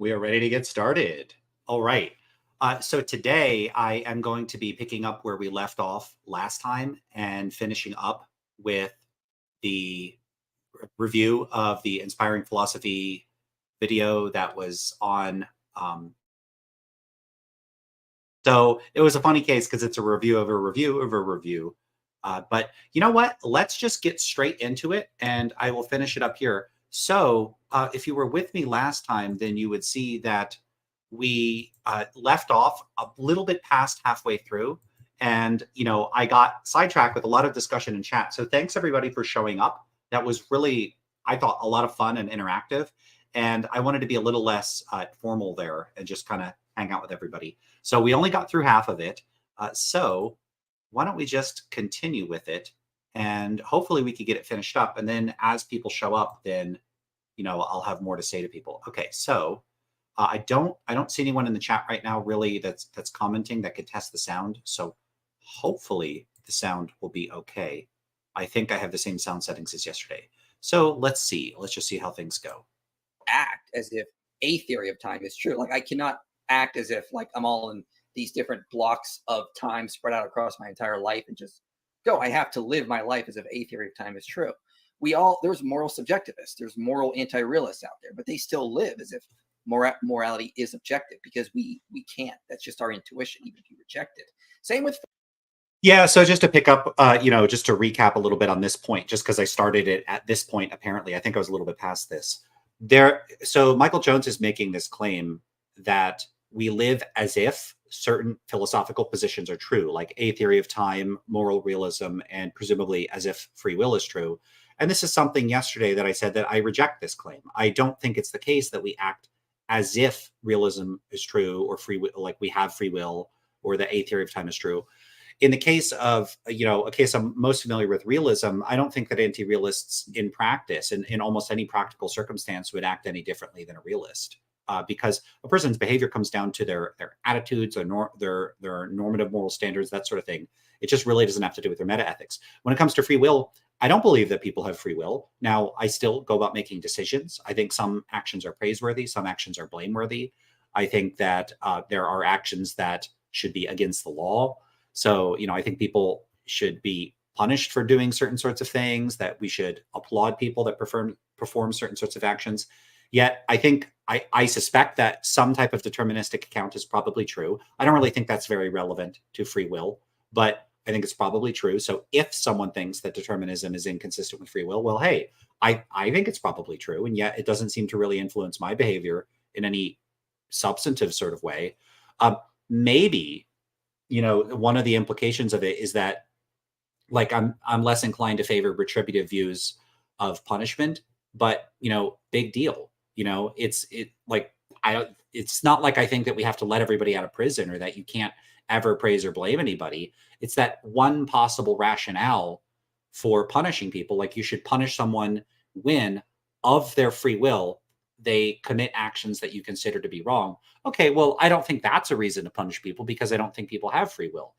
We are ready to get started. All right. So today I am going to be picking up where we left off last time and finishing up with the review of the Inspiring Philosophy video that was on. So it was a funny case because it's a review of a review of a review. But you know what? Let's just get straight into it and I will finish it up here. So if you were with me last time, then you would see that we left off a little bit past halfway through. And, I got sidetracked with a lot of discussion in chat. So thanks everybody for showing up. That was really, I thought, a lot of fun and interactive. And I wanted to be a little less formal there and just kind of hang out with everybody. So we only got through half of it. So why don't we just continue with it and hopefully we could get it finished up. And then as people show up, then, I'll have more to say to people. Okay. So I don't see anyone in the chat right now really that's commenting that could test the sound. So hopefully the sound will be okay. I think I have the same sound settings as yesterday. So let's see. Let's just see how things go. Act as if a theory of time is true. Like I cannot act as if like I'm all in these different blocks of time spread out across my entire life and just go. I have to live my life as if a theory of time is true. There's moral subjectivists, there's moral anti-realists out there, but they still live as if morality is objective because we can't. That's just our intuition, even if you reject it. Same with. Yeah, so just to pick up, just to recap a little bit on this point, just because I started it at this point, apparently, I think I was a little bit past this. So Michael Jones is making this claim that we live as if certain philosophical positions are true, like a theory of time, moral realism, and presumably as if free will is true. And this is something yesterday that I said that I reject this claim. I don't think it's the case that we act as if realism is true or free will, like we have free will, or that a theory of time is true. In the case of, a case I'm most familiar with, realism, I don't think that anti-realists in practice and in almost any practical circumstance would act any differently than a realist. Because a person's behavior comes down to their attitudes, their normative moral standards, that sort of thing. It just really doesn't have to do with their meta ethics. When it comes to free will, I don't believe that people have free will. Now, I still go about making decisions. I think some actions are praiseworthy, some actions are blameworthy. I think that there are actions that should be against the law. So, I think people should be punished for doing certain sorts of things, that we should applaud people that perform certain sorts of actions. Yet, I think, I suspect that some type of deterministic account is probably true. I don't really think that's very relevant to free will, but I think it's probably true. So if someone thinks that determinism is inconsistent with free will, well, hey, I think it's probably true. And yet it doesn't seem to really influence my behavior in any substantive sort of way. Maybe, one of the implications of it is that, like, I'm less inclined to favor retributive views of punishment, but, big deal. It's not like I think that we have to let everybody out of prison or that you can't ever praise or blame anybody. It's that one possible rationale for punishing people. Like, you should punish someone when, of their free will, they commit actions that you consider to be wrong. Okay, well, I don't think that's a reason to punish people because I don't think people have free will.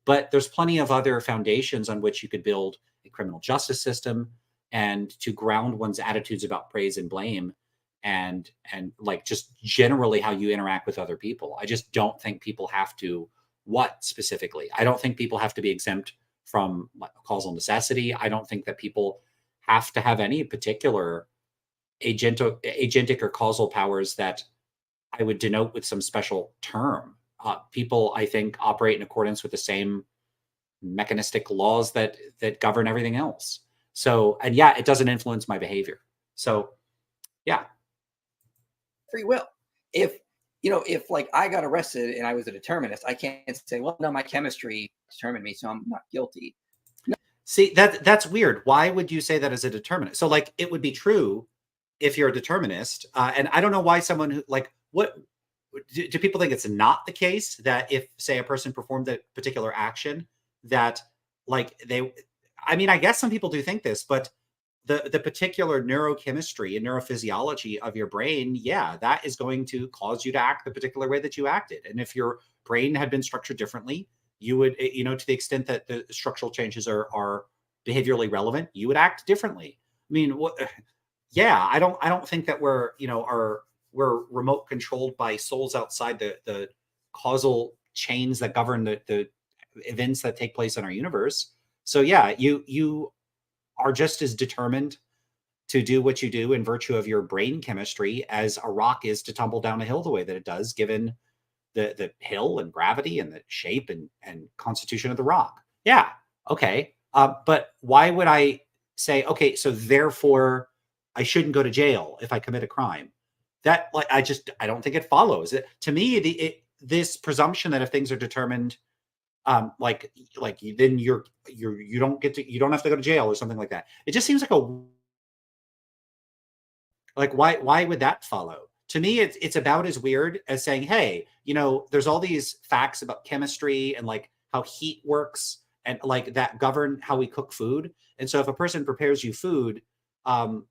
But there's plenty of other foundations on which you could build a criminal justice system and to ground one's attitudes about praise and blame and like just generally how you interact with other people. I just don't think people have to. What specifically? I don't think people have to be exempt from causal necessity. I don't think that people have to have any particular agentic or causal powers that I would denote with some special term. People, I think, operate in accordance with the same mechanistic laws that govern everything else. So, and yeah, it doesn't influence my behavior. So, yeah. Free will. If like I got arrested and I was a determinist, I can't say, well, no, my chemistry determined me, so I'm not guilty. No. See, that's weird. Why would you say that as a determinist? So, like, it would be true if you're a determinist. And I don't know why someone who, like, what do people think it's not the case that if, say, a person performed a particular action that, like, I guess some people do think this, but the particular neurochemistry and neurophysiology of your brain, yeah, that is going to cause you to act the particular way that you acted. And if your brain had been structured differently, you would, to the extent that the structural changes are behaviorally relevant, you would act differently. I mean, yeah, I don't think that we're we're remote controlled by souls outside the causal chains that govern the events that take place in our universe. So yeah, you are just as determined to do what you do in virtue of your brain chemistry as a rock is to tumble down a hill the way that it does, given the hill and gravity and the shape and constitution of the rock. Yeah, okay. But why would I say, okay, so therefore I shouldn't go to jail if I commit a crime? That, like, I don't think it follows. To me, this presumption that if things are determined, like then you don't have to go to jail or something like that. It just seems like why would that follow? To me, it's about as weird as saying, hey, there's all these facts about chemistry and like how heat works and like that govern how we cook food. And so if a person prepares you food,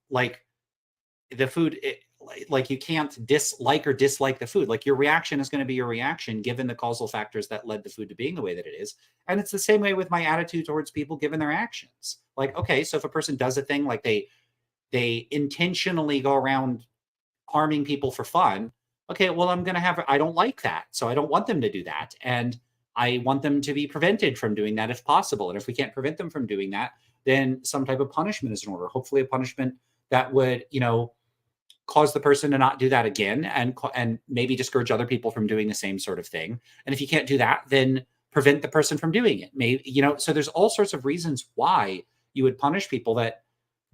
like the food, like you can't dislike or dislike the food. Like your reaction is going to be your reaction given the causal factors that led the food to being the way that it is. And it's the same way with my attitude towards people given their actions. Like, okay, so if a person does a thing, like they intentionally go around harming people for fun. Okay, well, I don't like that. So I don't want them to do that. And I want them to be prevented from doing that if possible. And if we can't prevent them from doing that, then some type of punishment is in order. Hopefully a punishment that would, cause the person to not do that again and maybe discourage other people from doing the same sort of thing. And if you can't do that, then prevent the person from doing it. Maybe, so there's all sorts of reasons why you would punish people that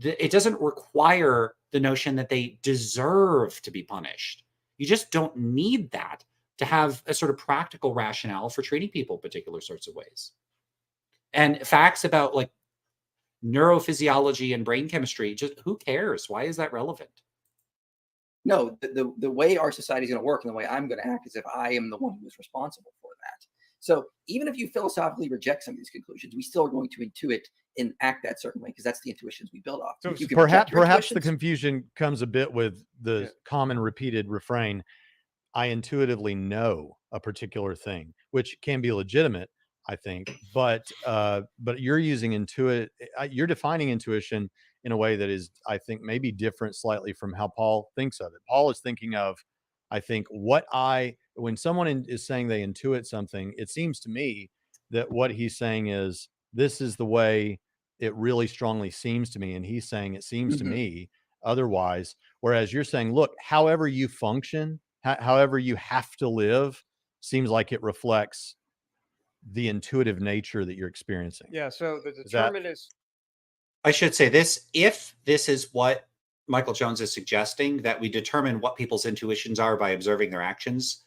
it doesn't require the notion that they deserve to be punished. You just don't need that to have a sort of practical rationale for treating people particular sorts of ways. And facts about like neurophysiology and brain chemistry, just who cares? Why is that relevant? No, the way our society is going to work and the way I'm going to act is if I am the one who is responsible for that. So even if you philosophically reject some of these conclusions, we still are going to intuit and act that certain way because that's the intuitions we build off. So perhaps the confusion comes a bit with the common repeated refrain, I intuitively know a particular thing, which can be legitimate, I think, but you're using you're defining intuition in a way that is, I think, maybe different slightly from how Paul thinks of it. Paul is thinking of, I think, when someone is saying they intuit something, it seems to me that what he's saying is, this is the way it really strongly seems to me. And he's saying it seems to me otherwise. Whereas you're saying, look, however you function, however you have to live, seems like it reflects the intuitive nature that you're experiencing. Yeah. So the determinist. I should say this, if this is what Michael Jones is suggesting, that we determine what people's intuitions are by observing their actions,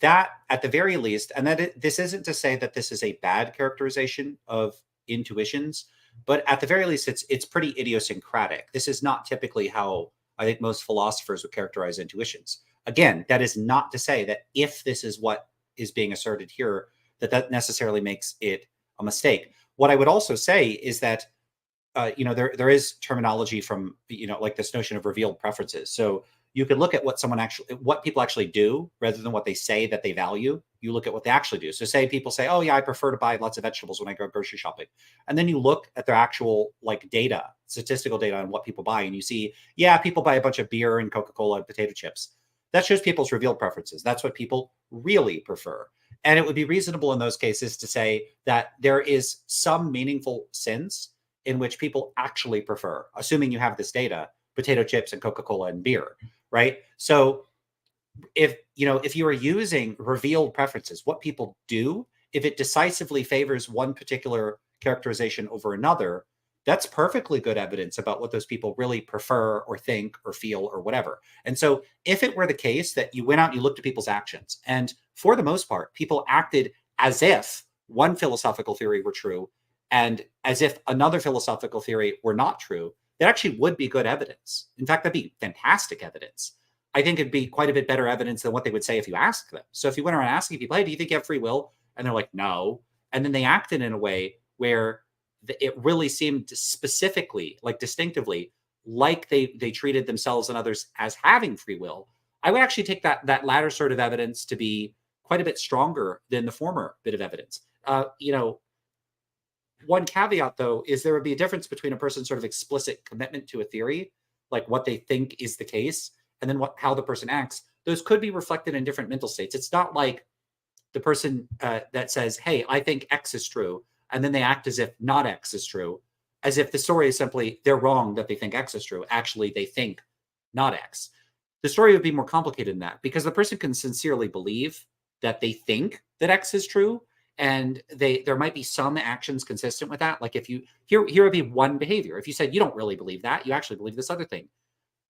that at the very least, and this isn't to say that this is a bad characterization of intuitions, but at the very least, it's pretty idiosyncratic. This is not typically how I think most philosophers would characterize intuitions. Again, that is not to say that if this is what is being asserted here, that necessarily makes it a mistake. What I would also say is that there is terminology from, like this notion of revealed preferences. So you could look at what people actually do rather than what they say that they value. You look at what they actually do. So say people say, oh yeah, I prefer to buy lots of vegetables when I go grocery shopping. And then you look at their actual like data, statistical data on what people buy. And you see, yeah, people buy a bunch of beer and Coca-Cola and potato chips. That shows people's revealed preferences. That's what people really prefer. And it would be reasonable in those cases to say that there is some meaningful sense in which people actually prefer, assuming you have this data, potato chips and Coca-Cola and beer, right? So if you are using revealed preferences, what people do, if it decisively favors one particular characterization over another, that's perfectly good evidence about what those people really prefer or think or feel or whatever. And so if it were the case that you went out and you looked at people's actions, and for the most part, people acted as if one philosophical theory were true and as if another philosophical theory were not true, that actually would be good evidence. In fact, that'd be fantastic evidence. I think it'd be quite a bit better evidence than what they would say if you asked them. So if you went around asking people, hey, do you think you have free will? And they're like, no. And then they acted in a way where it really seemed specifically, like distinctively, like they treated themselves and others as having free will. I would actually take that latter sort of evidence to be quite a bit stronger than the former bit of evidence. One caveat, though, is there would be a difference between a person's sort of explicit commitment to a theory, like what they think is the case, and then how the person acts, those could be reflected in different mental states. It's not like the person that says, hey, I think X is true, and then they act as if not X is true, as if the story is simply they're wrong that they think X is true. Actually, they think not X. The story would be more complicated than that, because the person can sincerely believe that they think that X is true, and there might be some actions consistent with that. Like if you here would be one behavior. If you said you don't really believe that, you actually believe this other thing.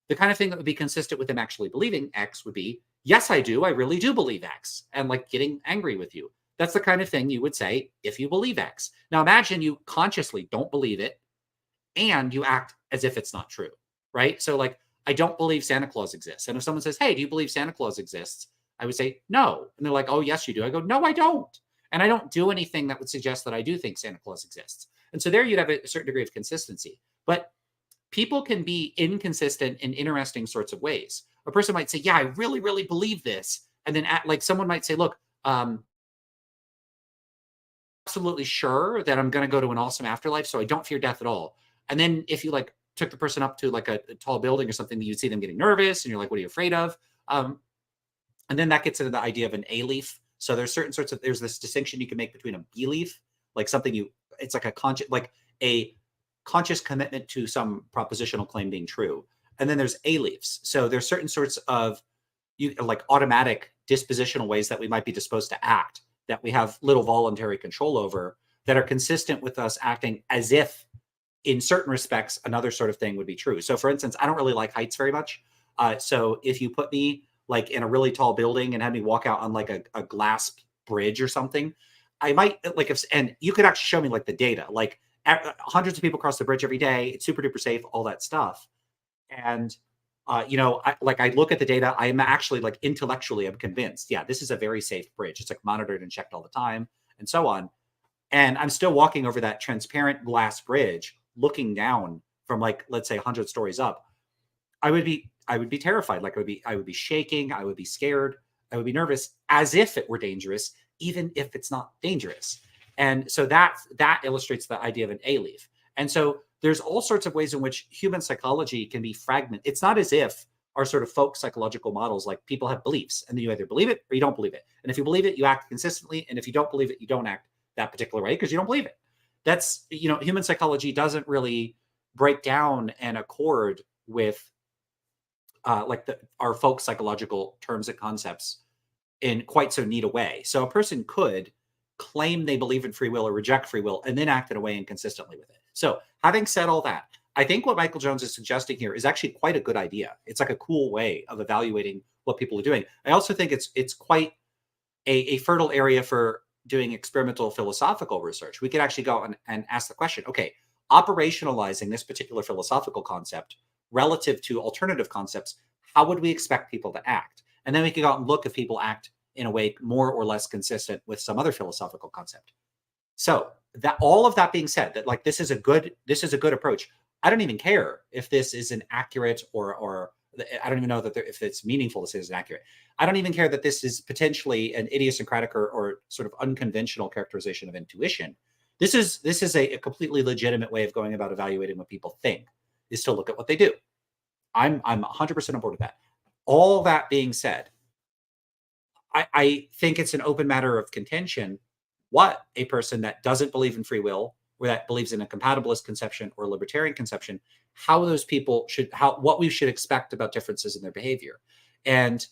The kind of thing that would be consistent with them actually believing X would be, yes, I do. I really do believe X, and like getting angry with you. That's the kind of thing you would say if you believe X. Now imagine you consciously don't believe it and you act as if it's not true, right? So like, I don't believe Santa Claus exists. And if someone says, hey, do you believe Santa Claus exists? I would say, no. And they're like, oh, yes, you do. I go, no, I don't. And I don't do anything that would suggest that I do think Santa Claus exists. And so there you'd have a certain degree of consistency. But people can be inconsistent in interesting sorts of ways. A person might say, yeah, I really, really believe this. And then like someone might say, look, absolutely sure that I'm going to go to an awesome afterlife, so I don't fear death at all. And then if you like took the person up to like a tall building or something, you'd see them getting nervous and you're like, what are you afraid of? And then that gets into the idea of an A-leaf. So there's certain sorts of, there's this distinction you can make between a B-leaf, like something it's like a conscious commitment to some propositional claim being true. And then there's A-leafs. So there's certain sorts of like automatic dispositional ways that we might be disposed to act, that we have little voluntary control over, that are consistent with us acting as if in certain respects, another sort of thing would be true. So for instance, I don't really like heights very much. So if you put me like in a really tall building and had me walk out on like a glass bridge or something, I might like, and you could actually show me like the data, like hundreds of people cross the bridge every day. It's super duper safe, all that stuff. And, I look at the data, I'm actually like intellectually, I'm convinced, yeah, this is a very safe bridge. It's like monitored and checked all the time and so on. And I'm still walking over that transparent glass bridge, looking down from like, let's say 100 stories up. I would be terrified. Like I would be shaking. I would be scared. I would be nervous as if it were dangerous, even if it's not dangerous. And so that illustrates the idea of an A-leaf. And so there's all sorts of ways in which human psychology can be fragmented. It's not as if our sort of folk psychological models, like people have beliefs and then you either believe it or you don't believe it. And if you believe it, you act consistently. And if you don't believe it, you don't act that particular way because you don't believe it. That's, human psychology doesn't really break down and accord with our folk psychological terms and concepts in quite so neat a way. So a person could claim they believe in free will or reject free will and then act in a way inconsistently with it. So having said all that, I think what Michael Jones is suggesting here is actually quite a good idea. It's like a cool way of evaluating what people are doing. I also think it's quite a fertile area for doing experimental philosophical research. We could actually go and ask the question, okay, operationalizing this particular philosophical concept relative to alternative concepts, how would we expect people to act? And then we could go out and look if people act in a way more or less consistent with some other philosophical concept. So that all of that being said, that like this is a good approach. I don't even care if this is an accurate or I don't even know that if it's meaningful to say it's inaccurate. I don't even care that this is potentially an idiosyncratic or sort of unconventional characterization of intuition. This is a completely legitimate way of going about evaluating what people think, is to look at what they do. I'm 100% on board with that. All that being said, I think it's an open matter of contention what a person that doesn't believe in free will or that believes in a compatibilist conception or libertarian conception, how those people what we should expect about differences in their behavior. And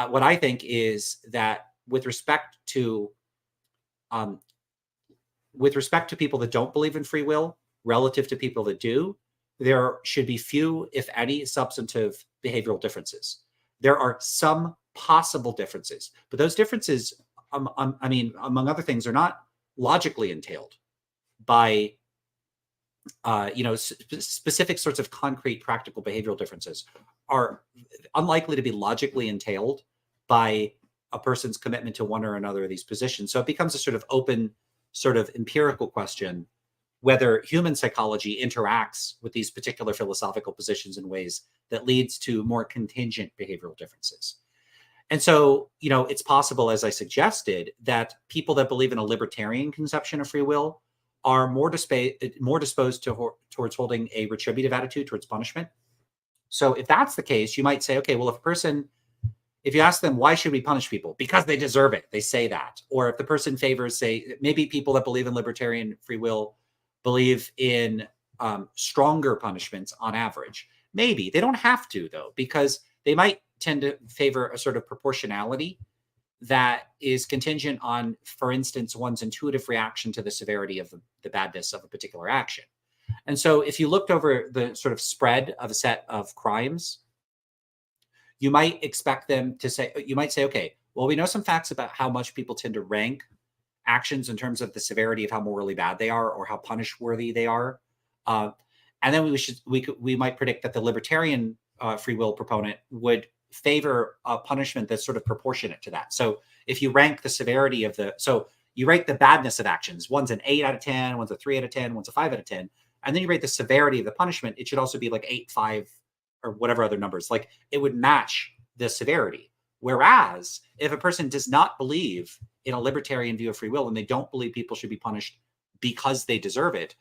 what I think is that with respect to people that don't believe in free will relative to people that do, there should be few, if any, substantive behavioral differences. There are some possible differences, but those differences, among other things, are not logically entailed by specific sorts of concrete practical behavioral differences are unlikely to be logically entailed by a person's commitment to one or another of these positions. So it becomes a sort of open, sort of empirical question whether human psychology interacts with these particular philosophical positions in ways that leads to more contingent behavioral differences. And so, it's possible, as I suggested, that people that believe in a libertarian conception of free will are more disposed towards holding a retributive attitude towards punishment, So if that's the case, you might say, okay, well, if you ask them, why should we punish people? Because they deserve it. They say that. Or if the person favors, say, maybe people that believe in libertarian free will believe in stronger punishments on average. Maybe. They don't have to, though, because they might tend to favor a sort of proportionality that is contingent on, for instance, one's intuitive reaction to the severity of the badness of a particular action. And so if you looked over the sort of spread of a set of crimes, you might expect them to say, you might say, okay, well, we know some facts about how much people tend to rank actions in terms of the severity of how morally bad they are or how punish worthy they are. And then we might predict that the libertarian free will proponent would favor a punishment that's sort of proportionate to that. So if you rank the severity of so you rate the badness of actions, one's an 8 out of 10, one's a 3 out of 10, one's a 5 out of 10, and then you rate the severity of the punishment, it should also be like 8, 5, or whatever other numbers. Like it would match the severity. Whereas if a person does not believe in a libertarian view of free will and they don't believe people should be punished because they deserve it,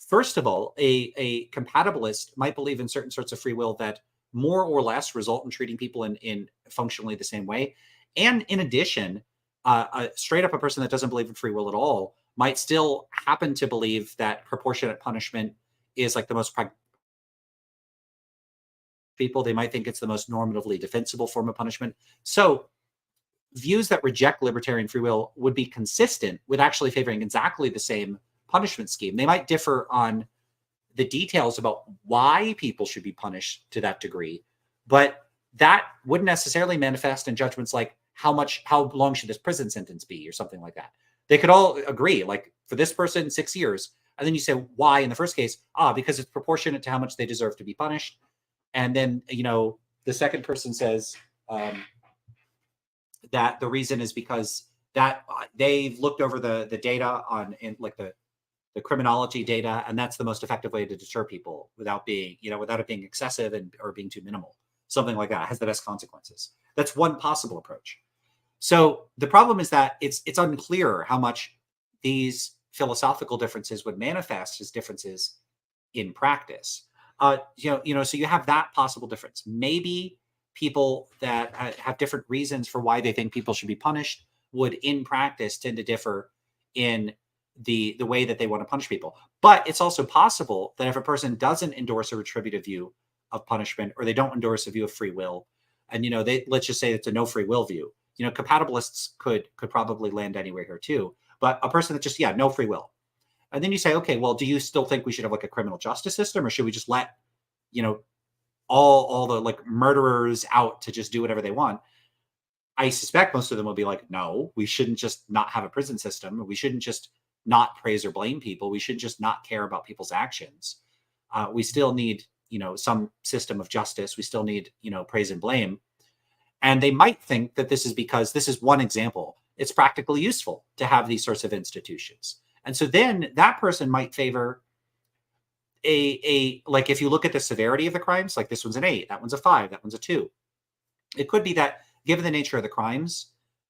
first of all, a compatibilist might believe in certain sorts of free will that more or less result in treating people in functionally the same way. And in addition, straight up a person that doesn't believe in free will at all might still happen to believe that proportionate punishment is like the most people. They might think it's the most normatively defensible form of punishment. So views that reject libertarian free will would be consistent with actually favoring exactly the same punishment scheme. They might differ on the details about why people should be punished to that degree, but that wouldn't necessarily manifest in judgments like how long should this prison sentence be or something like that. They could all agree, like for this person, 6 years. And then you say, why in the first case? Because it's proportionate to how much they deserve to be punished. And then, the second person says that the reason is because that they've looked over the data the criminology data, and that's the most effective way to deter people without it being excessive or being too minimal. Something like that has the best consequences. That's one possible approach. So the problem is that it's unclear how much these philosophical differences would manifest as differences in practice. So you have that possible difference. Maybe people that have different reasons for why they think people should be punished would, in practice, tend to differ in the way that they want to punish people. But it's also possible that if a person doesn't endorse a retributive view of punishment, or they don't endorse a view of free will, and let's just say it's a no free will view. Compatibilists could probably land anywhere here too. But a person that just no free will. And then you say, okay, well, do you still think we should have like a criminal justice system, or should we just let, all the like murderers out to just do whatever they want? I suspect most of them will be like, no, we shouldn't just not have a prison system. We shouldn't just not praise or blame people. We should just not care about people's actions. We still need, some system of justice. We still need, praise and blame. And they might think that this is because this is one example. It's practically useful to have these sorts of institutions. And so then that person might favor like if you look at the severity of the crimes, like this one's an 8, that one's a 5, that one's a 2. It could be that given the nature of the crimes,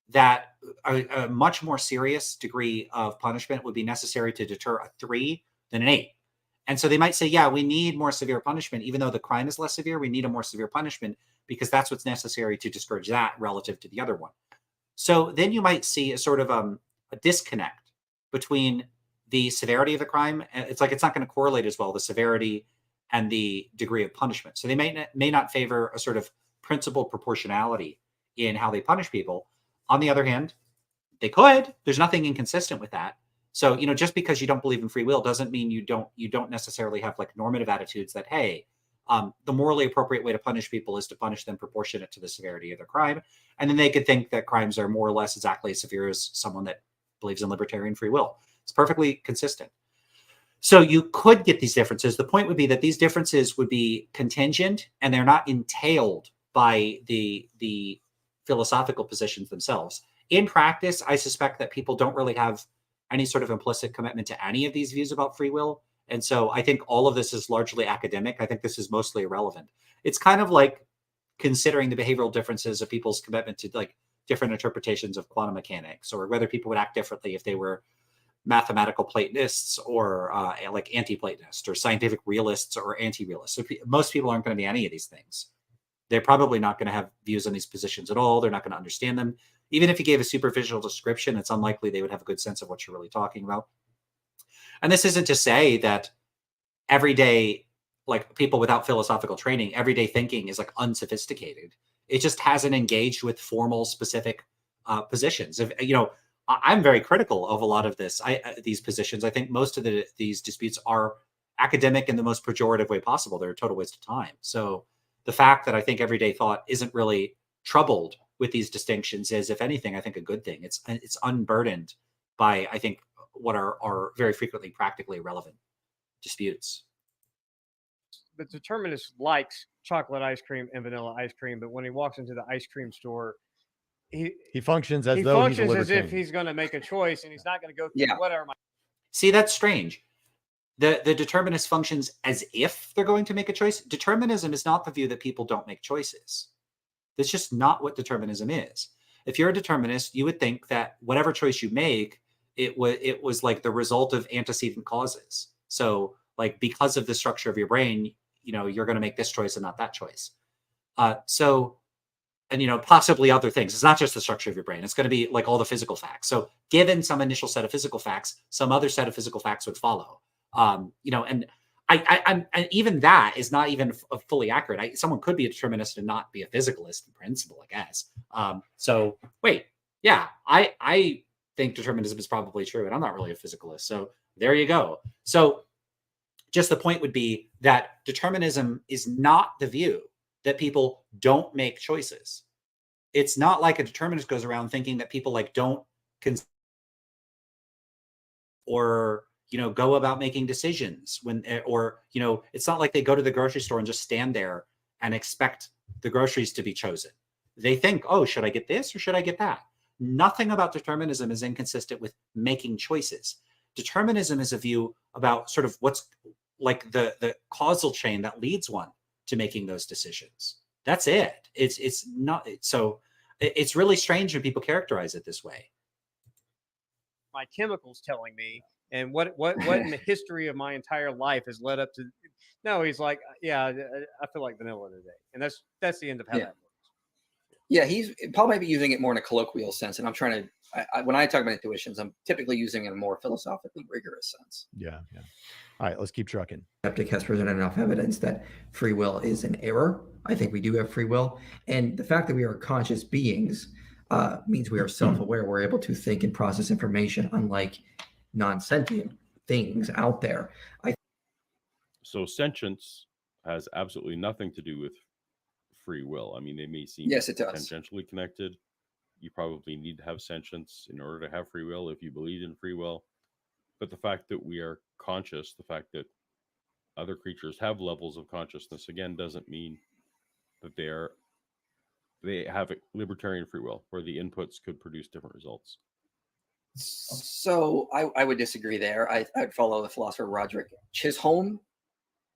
that a much more serious degree of punishment would be necessary to deter a 3 than an 8. And so they might say, we need more severe punishment. Even though the crime is less severe, we need a more severe punishment because that's what's necessary to discourage that relative to the other one. So then you might see a sort of a disconnect between the severity of the crime. It's like it's not going to correlate as well, the severity and the degree of punishment. So they may not favor a sort of principled proportionality in how they punish people. On the other hand, they could. There's nothing inconsistent with that. So, just because you don't believe in free will doesn't mean you don't necessarily have like normative attitudes that, hey, the morally appropriate way to punish people is to punish them proportionate to the severity of their crime. And then they could think that crimes are more or less exactly as severe as someone that believes in libertarian free will. It's perfectly consistent. So you could get these differences. The point would be that these differences would be contingent and they're not entailed by the philosophical positions themselves. In practice, I suspect that people don't really have any sort of implicit commitment to any of these views about free will. And so I think all of this is largely academic. I think this is mostly irrelevant. It's kind of like considering the behavioral differences of people's commitment to like different interpretations of quantum mechanics, or whether people would act differently if they were mathematical Platonists or like anti-Platonists or scientific realists or anti-realists. So most people aren't going to be any of these things. They're probably not going to have views on these positions at all. They're not going to understand them. Even if you gave a superficial description, it's unlikely they would have a good sense of what you're really talking about. And this isn't to say that everyday, like people without philosophical training, everyday thinking is like unsophisticated. It just hasn't engaged with formal, specific positions. If you know, I'm very critical of a lot of these positions. I think most of these disputes are academic in the most pejorative way possible. They're a total waste of time. So the fact that I think everyday thought isn't really troubled with these distinctions is, if anything, I think a good thing. It's unburdened by, I think, what are very frequently practically irrelevant disputes. The determinist likes chocolate ice cream and vanilla ice cream, but when he walks into the ice cream store, he functions as though he's a libertine. as if he's going to make a choice, and he's not going to go through whatever. See, that's strange. The determinist functions as if they're going to make a choice. Determinism is not the view that people don't make choices. That's just not what determinism is. If you're a determinist, you would think that whatever choice you make, it was like the result of antecedent causes. So, like, because of the structure of your brain, you know, you're going to make this choice and not that choice. And, you know, possibly other things. It's not just the structure of your brain. It's going to be like all the physical facts. So given some initial set of physical facts, some other set of physical facts would follow. You know, and and even that is not even fully accurate. Someone could be a determinist and not be a physicalist in principle, I guess. So wait, yeah, I think determinism is probably true, and I'm not really a physicalist. So there you go. So just the point would be that determinism is not the view that people don't make choices. It's not like a determinist goes around thinking that people like don't or, you know, go about making decisions when, or, you know, it's not like they go to the grocery store and just stand there and expect the groceries to be chosen. They think, oh, should I get this or should I get that? Nothing about determinism is inconsistent with making choices. Determinism is a view about sort of what's like the causal chain that leads one to making those decisions. That's it. It's not so. It's really strange when people characterize it this way. My chemicals telling me, and what in the history of my entire life has led up to. No, he's like, yeah, I feel like vanilla today, and that's the end of how that works. Yeah, Paul might be using it more in a colloquial sense, and I'm trying to. When I talk about intuitions, I'm typically using it in a more philosophically rigorous sense. Yeah. All right, let's keep trucking. Skeptic has presented enough evidence that free will is an error. I think we do have free will, and the fact that we are conscious beings means we are self-aware. We're able to think and process information, unlike non-sentient things out there. So sentience has absolutely nothing to do with free will. I mean, they may seem yes, it does. tangentially connected. You probably need to have sentience in order to have free will if you believe in free will. But the fact that we are conscious, the fact that other creatures have levels of consciousness, again, doesn't mean that they have a libertarian free will where the inputs could produce different results. So I would disagree there. I'd follow the philosopher Roderick Chisholm,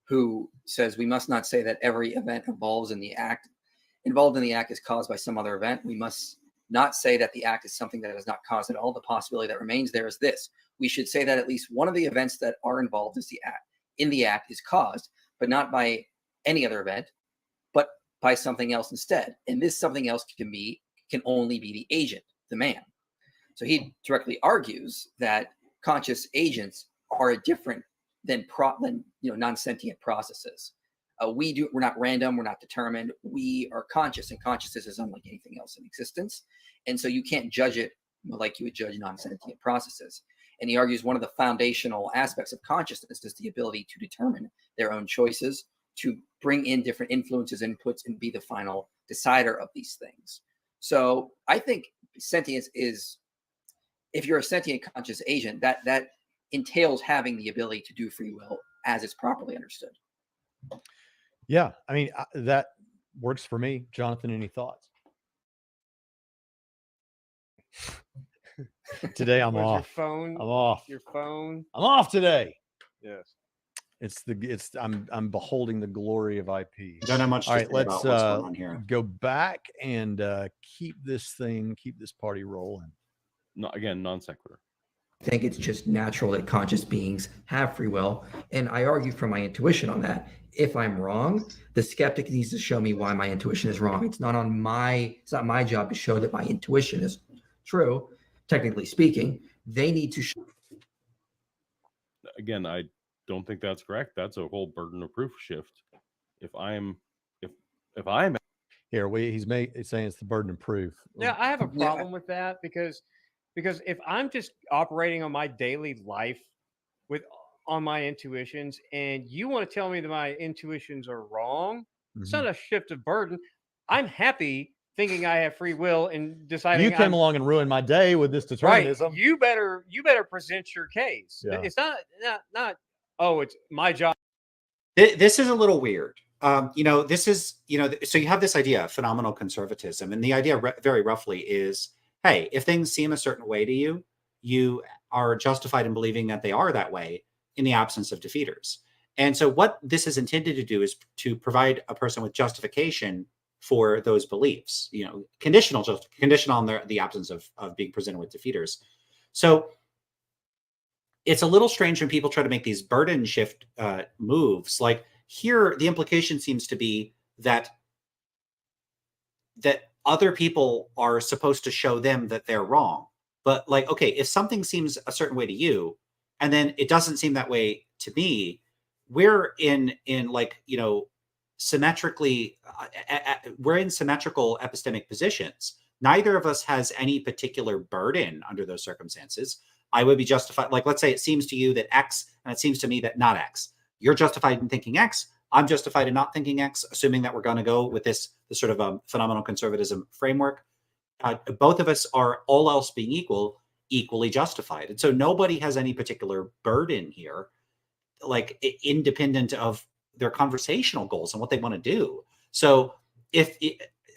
who says we must not say that every event involved in the act is caused by some other event. We must not say that the act is something that is not caused at all. The possibility that remains there is this. We should say that at least one of the events that are involved in the act is caused, but not by any other event, but by something else instead. And this something else can only be the agent, the man. So he directly argues that conscious agents are different than non-sentient processes. We're not random, we're not determined. We are conscious, and consciousness is unlike anything else in existence. And so you can't judge it like you would judge non-sentient processes. And he argues one of the foundational aspects of consciousness is the ability to determine their own choices, to bring in different influences, inputs, and be the final decider of these things. So I think sentience is, if you're a sentient conscious agent, that entails having the ability to do free will as it's properly understood. Yeah, I mean, that works for me. Jonathan, any thoughts? Today I'm off. Your phone? I'm off. Your phone? I'm off today. Yes. I'm beholding the glory of IP. Don't have much to say about what's going on here. Go back and keep this party rolling. No, again, non sequitur. think it's just natural that conscious beings have free will. And I argue from my intuition on that. If I'm wrong, the skeptic needs to show me why my intuition is wrong. It's not my job to show that my intuition is true, technically speaking. They need to show. Again, I don't think that's correct. That's a whole burden of proof shift. If I'm Here, he's saying it's the burden of proof. Yeah, I have a problem with that because if I'm just operating on my daily life on my intuitions, and you want to tell me that my intuitions are wrong, it's not a shift of burden. I'm happy thinking I have free will and deciding. You came along and ruined my day with this determinism. Right. You better present your case. Yeah. It's not. Oh, it's my job. This is a little weird. This is, so you have this idea of phenomenal conservatism, and the idea very roughly is, hey, if things seem a certain way to you, you are justified in believing that they are that way in the absence of defeaters. And so what this is intended to do is to provide a person with justification for those beliefs, conditional on the absence of being presented with defeaters. So it's a little strange when people try to make these burden shift moves. Like here, the implication seems to be that other people are supposed to show them that they're wrong. But like, okay, if something seems a certain way to you, and then it doesn't seem that way to me, we're in symmetrically, we're in symmetrical epistemic positions. Neither of us has any particular burden under those circumstances. I would be justified. Like, let's say it seems to you that X, and it seems to me that not X. You're justified in thinking X. I'm justified in not thinking X, assuming that we're going to go with this sort of phenomenal conservatism framework. Both of us are, all else being equally justified. And so nobody has any particular burden here, like independent of their conversational goals and what they want to do. So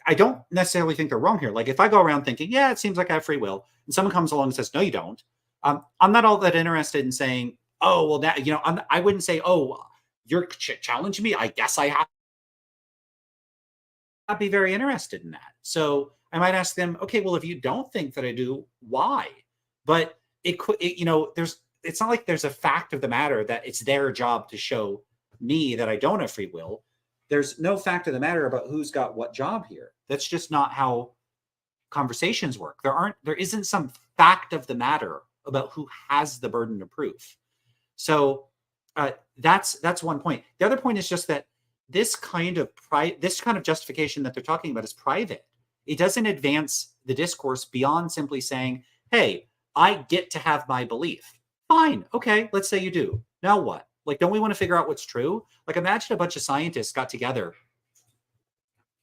I don't necessarily think they're wrong here. Like if I go around thinking, yeah, it seems like I have free will, and someone comes along and says, no, you don't. I'm not all that interested in saying, oh, well, that, I wouldn't say, oh, you're challenging me. I guess I have. I'd be very interested in that. So I might ask them, okay, well, if you don't think that I do, why? But it's not like there's a fact of the matter that it's their job to show me that I don't have free will. There's no fact of the matter about who's got what job here. That's just not how conversations work. There isn't some fact of the matter about who has the burden of proof. So that's one point. The other point is just that this kind of justification that they're talking about is private. It doesn't advance the discourse beyond simply saying, hey, I get to have my belief. Fine. Okay. Let's say you do. Now what? Like, don't we want to figure out what's true? Like, imagine a bunch of scientists got together,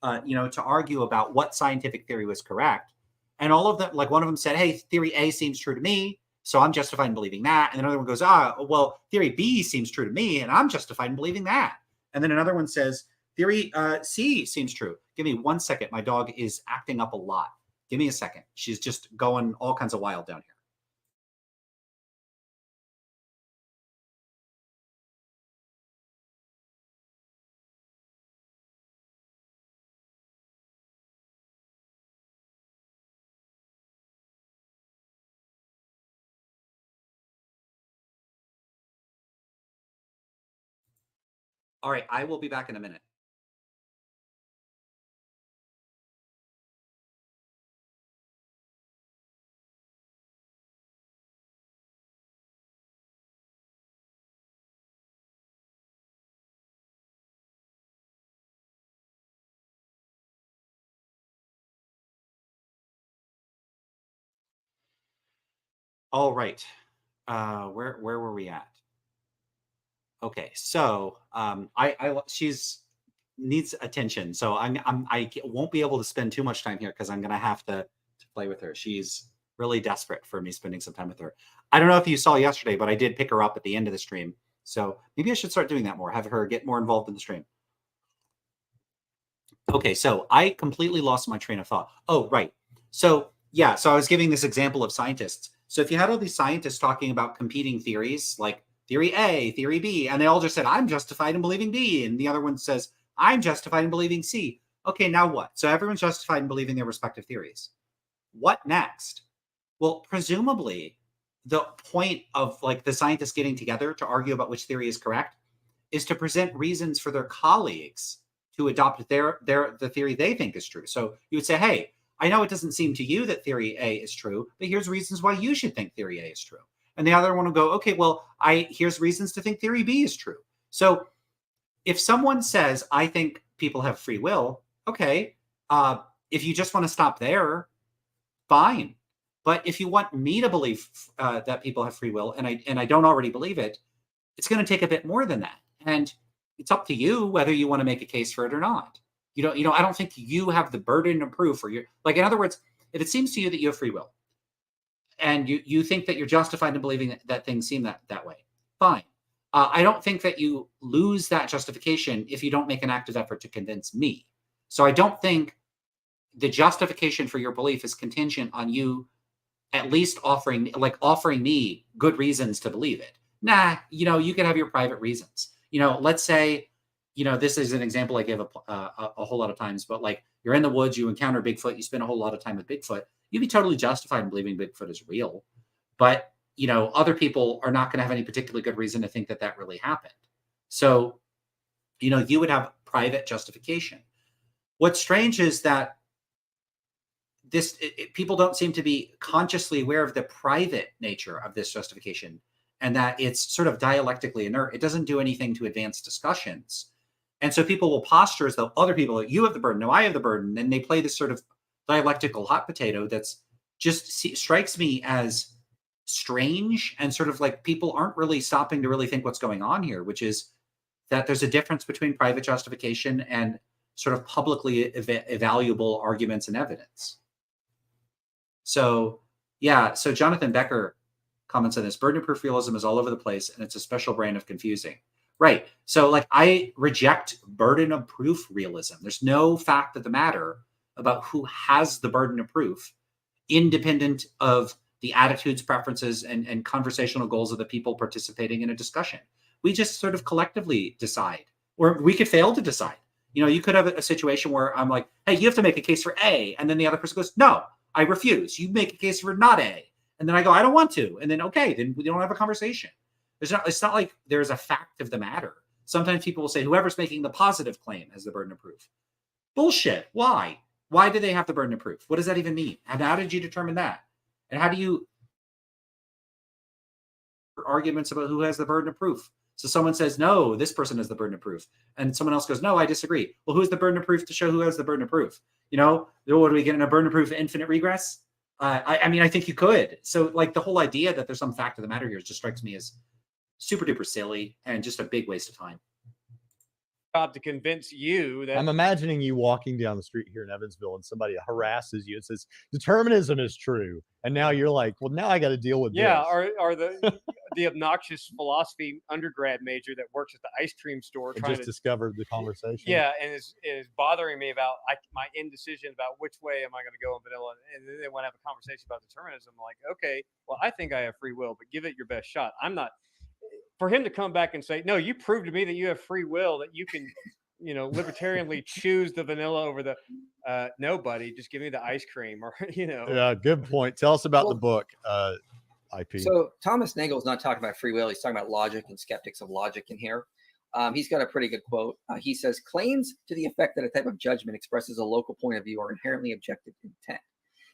to argue about what scientific theory was correct. And all of them, like one of them said, hey, theory A seems true to me, so I'm justified in believing that. And another one goes, well, theory B seems true to me, and I'm justified in believing that. And then another one says, theory C seems true. Give me 1 second. My dog is acting up a lot. Give me a second. She's just going all kinds of wild down here. All right, I will be back in a minute. All right. Where were we at? Okay, so she's needs attention, so I won't be able to spend too much time here because I'm gonna have to play with her. She's really desperate for me spending some time with her. I don't know if you saw yesterday, but I did pick her up at the end of the stream, so maybe I should start doing that more. Have her get more involved in the stream. Okay, so I completely lost my train of thought. Oh, right. So yeah, so I was giving this example of scientists. So if you had all these scientists talking about competing theories, like theory A, theory B, and they all just said, I'm justified in believing B, and the other one says, I'm justified in believing C. Okay, now what? So everyone's justified in believing their respective theories. What next? Well, presumably, the point of like the scientists getting together to argue about which theory is correct is to present reasons for their colleagues to adopt the theory they think is true. So you would say, hey, I know it doesn't seem to you that theory A is true, but here's reasons why you should think theory A is true. And the other one will go, okay, well, here's reasons to think theory B is true. So if someone says, I think people have free will, okay, if you just want to stop there, fine. But if you want me to believe that people have free will, and I don't already believe it, it's going to take a bit more than that. And it's up to you whether you want to make a case for it or not. I don't think you have the burden of proof, or you're like, in other words, if it seems to you that you have free will, and you think that you're justified in believing that things seem that way, fine. I don't think that you lose that justification if you don't make an active effort to convince me. So I don't think the justification for your belief is contingent on you at least offering me good reasons to believe it. Nah, you can have your private reasons. Let's say, this is an example I give a whole lot of times, but like you're in the woods, you encounter Bigfoot, you spend a whole lot of time with Bigfoot, you'd be totally justified in believing Bigfoot is real. But, other people are not going to have any particularly good reason to think that that really happened. So, you would have private justification. What's strange is that people don't seem to be consciously aware of the private nature of this justification, and that it's sort of dialectically inert. It doesn't do anything to advance discussions. And so people will posture as though other people, you have the burden, no, I have the burden. And they play this sort of dialectical hot potato that's just strikes me as strange, and sort of like people aren't really stopping to really think what's going on here, which is that there's a difference between private justification and sort of publicly evaluable arguments and evidence. So, yeah, so Jonathan Becker comments on this. Burden of proof realism is all over the place, and it's a special brand of confusing. Right. So like I reject burden of proof realism. There's no fact of the matter about who has the burden of proof, independent of the attitudes, preferences, and conversational goals of the people participating in a discussion. We just sort of collectively decide, or we could fail to decide. You could have a situation where I'm like, hey, you have to make a case for A. And then the other person goes, no, I refuse. You make a case for not A. And then I go, I don't want to. And then, okay, then we don't have a conversation. It's not like there's a fact of the matter. Sometimes people will say, whoever's making the positive claim has the burden of proof. Bullshit. Why? Why do they have the burden of proof? What does that even mean? And how did you determine that? And how do you arguments about who has the burden of proof? So someone says, no, this person has the burden of proof. And someone else goes, no, I disagree. Well, who's the burden of proof to show who has the burden of proof? What do we get in a burden of proof infinite regress? I think you could. So like the whole idea that there's some fact of the matter here just strikes me as super duper silly and just a big waste of time. To convince you that I'm imagining you walking down the street here in Evansville and somebody harasses you and says determinism is true, and now you're like, well, now I got to deal with this. or the obnoxious philosophy undergrad major that works at the ice cream store trying to discover the conversation. And is bothering me about my indecision about which way am I going to go in vanilla, and then they want to have a conversation about determinism. I'm like, okay, well, I think I have free will, but give it your best shot. I'm not. For him to come back and say, no, you proved to me that you have free will, that you can, libertarianly choose the vanilla over the no, buddy, just give me the ice cream, or, Yeah, good point. Tell us about the book, IP. So Thomas Nagel is not talking about free will. He's talking about logic and skeptics of logic in here. He's got a pretty good quote. He says, claims to the effect that a type of judgment expresses a local point of view are inherently objective intent.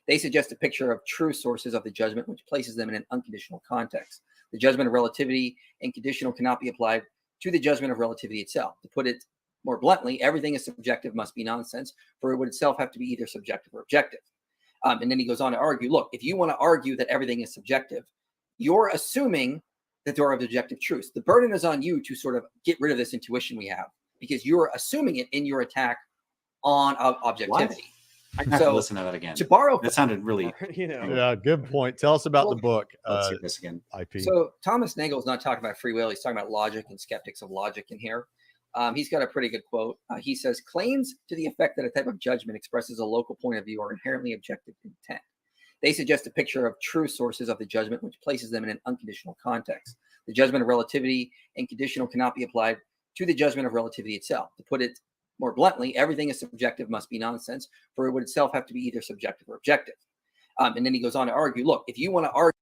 They suggest a picture of true sources of the judgment, which places them in an unconditional context. The judgment of relativity and conditional cannot be applied to the judgment of relativity itself. To put it more bluntly, everything is subjective must be nonsense, for it would itself have to be either subjective or objective. And then he goes on to argue, look, if you want to argue that everything is subjective, you're assuming that there are objective truths. The burden is on you to sort of get rid of this intuition we have, because you're assuming it in your attack on objectivity. What? I have to listen to that again. To borrow, that sounded really, Yeah, good point. Tell us about the book. Let's hear this again. IP. So Thomas Nagel is not talking about free will. He's talking about logic and skeptics of logic in here. He's got a pretty good quote. He says, claims to the effect that a type of judgment expresses a local point of view are inherently objective intent. They suggest a picture of true sources of the judgment, which places them in an unconditional context. The judgment of relativity and conditional cannot be applied to the judgment of relativity itself. To put it more bluntly, everything is subjective must be nonsense, for it would itself have to be either subjective or objective. And then he goes on to argue, look, if you want to argue.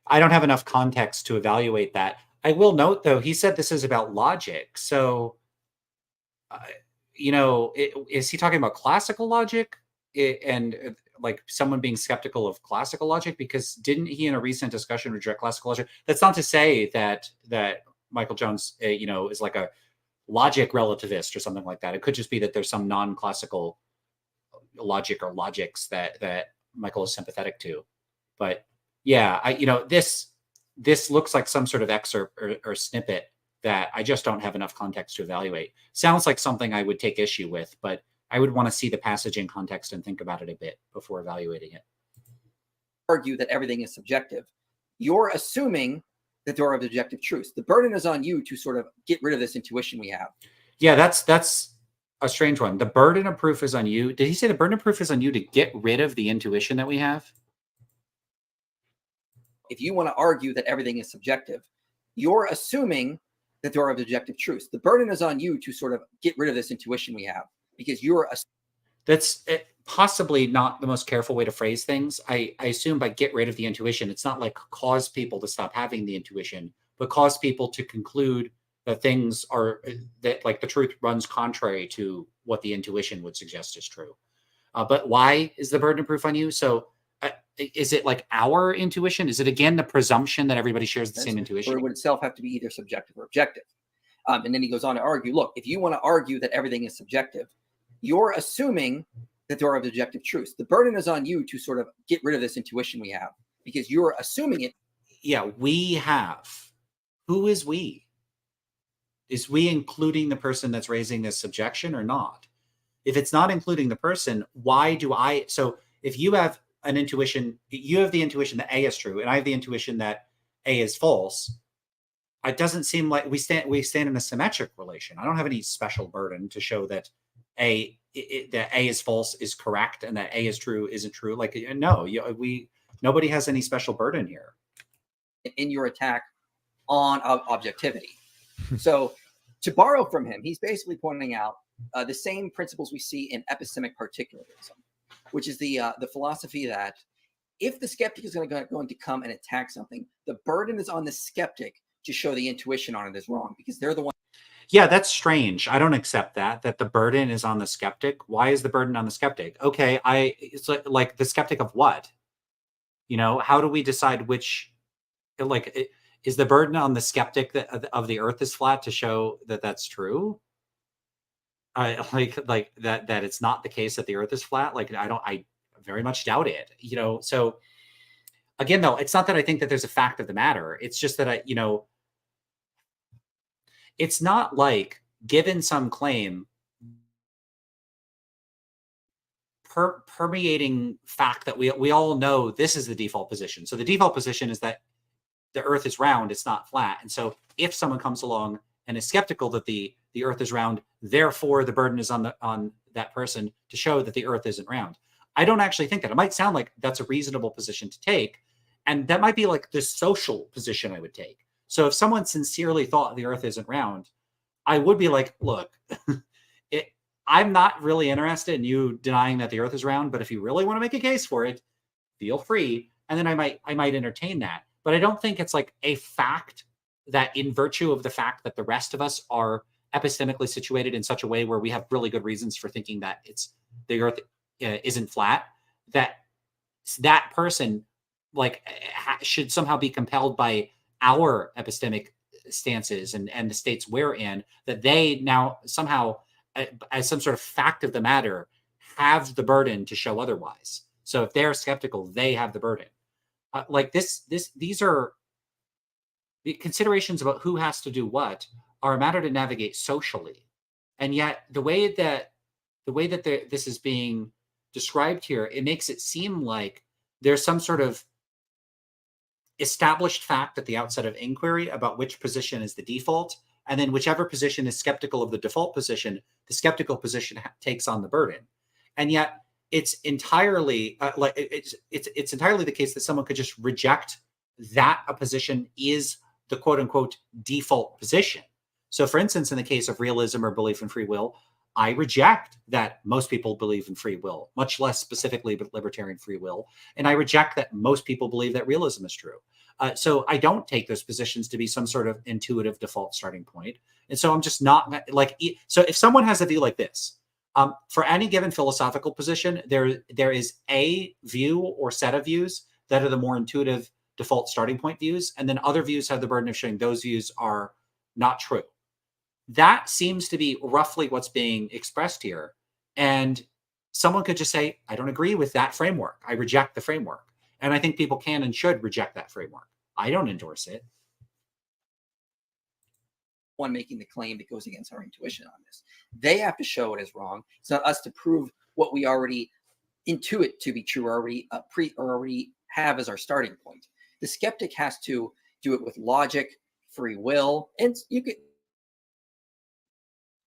I don't have enough context to evaluate that. I will note, though, he said this is about logic. So, is he talking about classical logic and like someone being skeptical of classical logic? Because didn't he, in a recent discussion, reject classical logic? That's not to say that Michael Jones, is like a logic relativist or something like that. It could just be that there's some non-classical logic or logics that Michael is sympathetic to. But yeah, this looks like some sort of excerpt or snippet that I just don't have enough context to evaluate. Sounds like something I would take issue with, but I would want to see the passage in context and think about it a bit before evaluating it. Argue that everything is subjective. You're assuming that there are objective truths. The burden is on you to sort of get rid of this intuition we have. Yeah, that's a strange one. The burden of proof is on you. Did he say the burden of proof is on you to get rid of the intuition that we have? If you want to argue that everything is subjective, you're assuming that there are objective truths. The burden is on you to sort of get rid of this intuition we have, because you're that's possibly not the most careful way to phrase things. I assume by get rid of the intuition, it's not like cause people to stop having the intuition, but cause people to conclude that things are, that like the truth runs contrary to what the intuition would suggest is true. But why is the burden of proof on you? So is it like our intuition? Is it again the presumption that everybody shares the same intuition? Or it would itself have to be either subjective or objective. And then he goes on to argue, look, if you want to argue that everything is subjective, you're assuming that there are objective truths. The burden is on you to sort of get rid of this intuition we have, because you're assuming it. Yeah, we have. Who is we? Is we including the person that's raising this objection or not? If it's not including the person, why do I? So if you have an intuition, you have the intuition that A is true, and I have the intuition that A is false. It doesn't seem like we stand in a symmetric relation. I don't have any special burden to show that that A is false is correct and that A is true isn't true. Like, no, nobody has any special burden here. In your attack on objectivity. So to borrow from him, he's basically pointing out the same principles we see in epistemic particularism, which is the philosophy that if the skeptic is going to come and attack something, the burden is on the skeptic to show the intuition on it is wrong, because they're the one. Yeah, that's strange. I don't accept that the burden is on the skeptic. Why is the burden on the skeptic? Okay, it's like the skeptic of what? How do we decide which, is the burden on the skeptic of the earth is flat to show that that's true? Like that it's not the case that the earth is flat. I very much doubt it, so again, though, it's not that I think that there's a fact of the matter. It's just that it's not like given some claim permeating fact that we all know this is the default position. So the default position is that the earth is round, it's not flat. And so if someone comes along and is skeptical that the earth is round, therefore the burden is on that person to show that the earth isn't round. I don't actually think that. It might sound like that's a reasonable position to take, and that might be like the social position I would take. So if someone sincerely thought the earth isn't round, I would be like, look, I'm not really interested in you denying that the earth is round, but if you really want to make a case for it, feel free. And then I might entertain that. But I don't think it's like a fact that in virtue of the fact that the rest of us are epistemically situated in such a way where we have really good reasons for thinking that the earth isn't flat, that person should somehow be compelled by our epistemic stances and the states we're in, that they now somehow, as some sort of fact of the matter, have the burden to show otherwise. So if they're skeptical, they have the burden. These are the considerations about who has to do what are a matter to navigate socially, and yet the way that this is being described here, it makes it seem like there's some sort of established fact at the outset of inquiry about which position is the default, and then whichever position is skeptical of the default position, the skeptical position takes on the burden. And yet it's entirely it's entirely the case that someone could just reject that a position is the quote unquote default position. So for instance, in the case of realism or belief in free will, I reject that most people believe in free will, much less specifically but libertarian free will. And I reject that most people believe that realism is true. So I don't take those positions to be some sort of intuitive default starting point. And so I'm just not like, so if someone has a view like this, for any given philosophical position, there is a view or set of views that are the more intuitive default starting point views. And then other views have the burden of showing those views are not true. That seems to be roughly what's being expressed here. And someone could just say, I don't agree with that framework. I reject the framework. And I think people can and should reject that framework. I don't endorse it. One making the claim that goes against our intuition on this. They have to show it is wrong. It's not us to prove what we already intuit to be true, or already have as our starting point. The skeptic has to do it with logic, free will, and you could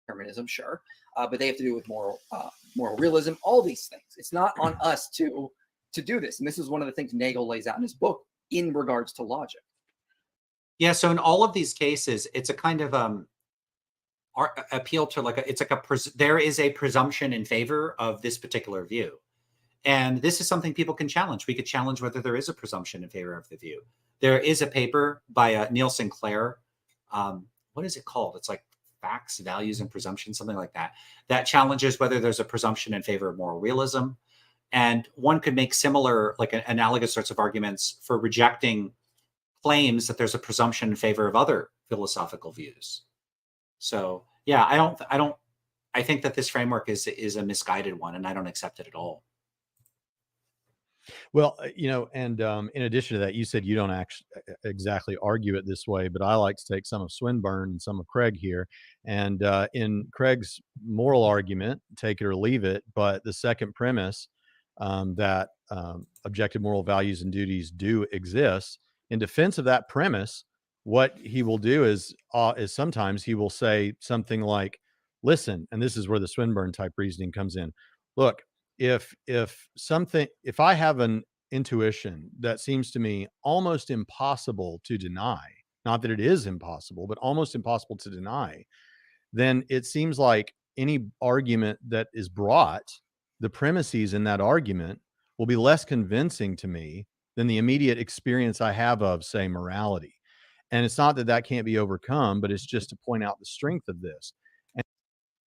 determinism, sure, but they have to do it with moral realism. All these things. It's not on us to do this, and this is one of the things Nagel lays out in his book in regards to logic. Yeah, so in all of these cases, it's a kind of appeal to there is a presumption in favor of this particular view. And this is something people can challenge. We could challenge whether there is a presumption in favor of the view. There is a paper by Neil Sinclair. What is it called? It's like Facts, Values, and Presumptions, something like that, that challenges whether there's a presumption in favor of moral realism. And one could make similar, like analogous sorts of arguments for rejecting claims that there's a presumption in favor of other philosophical views. So yeah, I think that this framework is a misguided one, and I don't accept it at all. Well, and in addition to that, you said you don't actually exactly argue it this way, but I like to take some of Swinburne and some of Craig here. And in Craig's moral argument, take it or leave it, but the second premise, that objective moral values and duties do exist, in defense of that premise, what he will do is sometimes he will say something like, listen, and this is where the Swinburne type reasoning comes in. Look, if I have an intuition that seems to me almost impossible to deny, not that it is impossible, but almost impossible to deny, then it seems like any argument that is brought, the premises in that argument will be less convincing to me than the immediate experience I have of, say, morality. And it's not that can't be overcome, but it's just to point out the strength of this.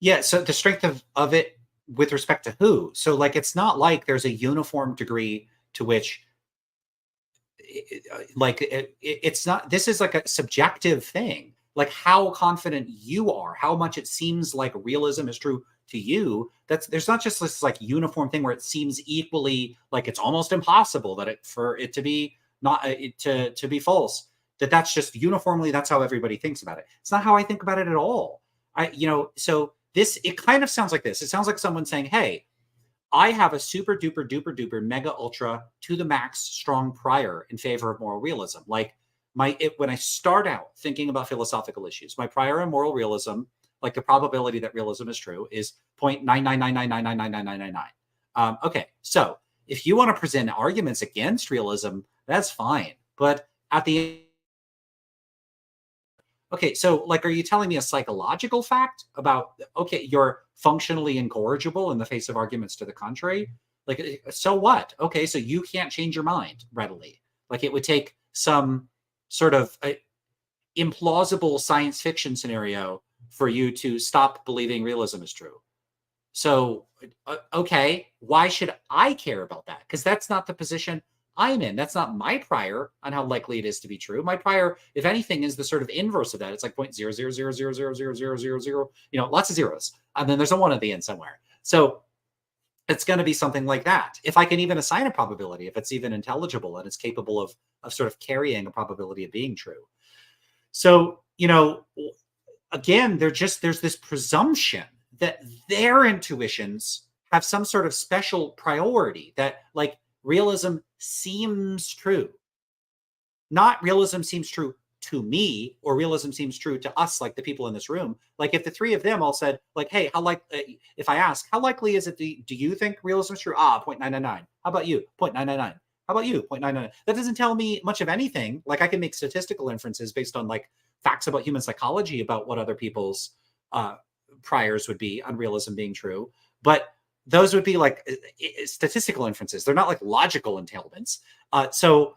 Yeah, so the strength of it with respect to who? So like, it's not like there's a uniform degree to which it's not, this is like a subjective thing, like how confident you are, how much it seems like realism is true to you. There's not just this like uniform thing where it seems equally like it's almost impossible that for it to be not to be false, that's just uniformly, that's how everybody thinks about it. It's not how I think about it at all. So it kind of sounds like this. It sounds like someone saying, hey, I have a super duper duper duper mega ultra to the max strong prior in favor of moral realism. Like when I start out thinking about philosophical issues, my prior in moral realism, like the probability that realism is true, is 0.99999999999. Okay, so if you want to present arguments against realism, that's fine. But at the okay, so like, are you telling me a psychological fact about, okay, you're functionally incorrigible in the face of arguments to the contrary? Like, so what? Okay, so you can't change your mind readily. Like, it would take some sort of implausible science fiction scenario for you to stop believing realism is true. So, okay, why should I care about that? Because that's not the position I'm in. That's not my prior on how likely it is to be true. My prior, if anything, is the sort of inverse of that. It's like 0.000000000, lots of zeros. And then there's a one at the end somewhere. So it's going to be something like that. If I can even assign a probability, if it's even intelligible and it's capable of sort of carrying a probability of being true. So, again, there's this presumption that their intuitions have some sort of special priority, that like realism seems true. Not realism seems true to me, or realism seems true to us, like the people in this room. Like if the three of them all said, like, hey, if I ask, how likely is it, do you think realism is true? 0.999. How about you? 0.999. How about you? 0.99. That doesn't tell me much of anything. Like I can make statistical inferences based on like facts about human psychology about what other people's priors would be unrealism being true, but those would be like statistical inferences. They're not like logical entailments. So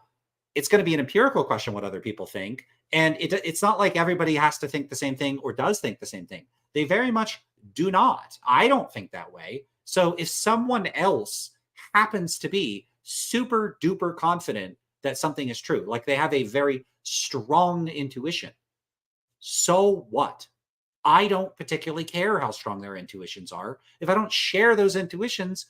it's going to be an empirical question what other people think. And it's not like everybody has to think the same thing or does think the same thing. They very much do not. I don't think that way. So if someone else happens to be super duper confident that something is true, like they have a very strong intuition, so what? I don't particularly care how strong their intuitions are. If I don't share those intuitions,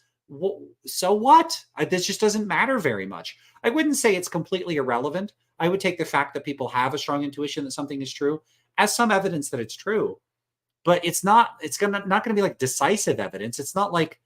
so what? This just doesn't matter very much. I wouldn't say it's completely irrelevant. I would take the fact that people have a strong intuition that something is true as some evidence that it's true. But it's not going to be like decisive evidence. It's not like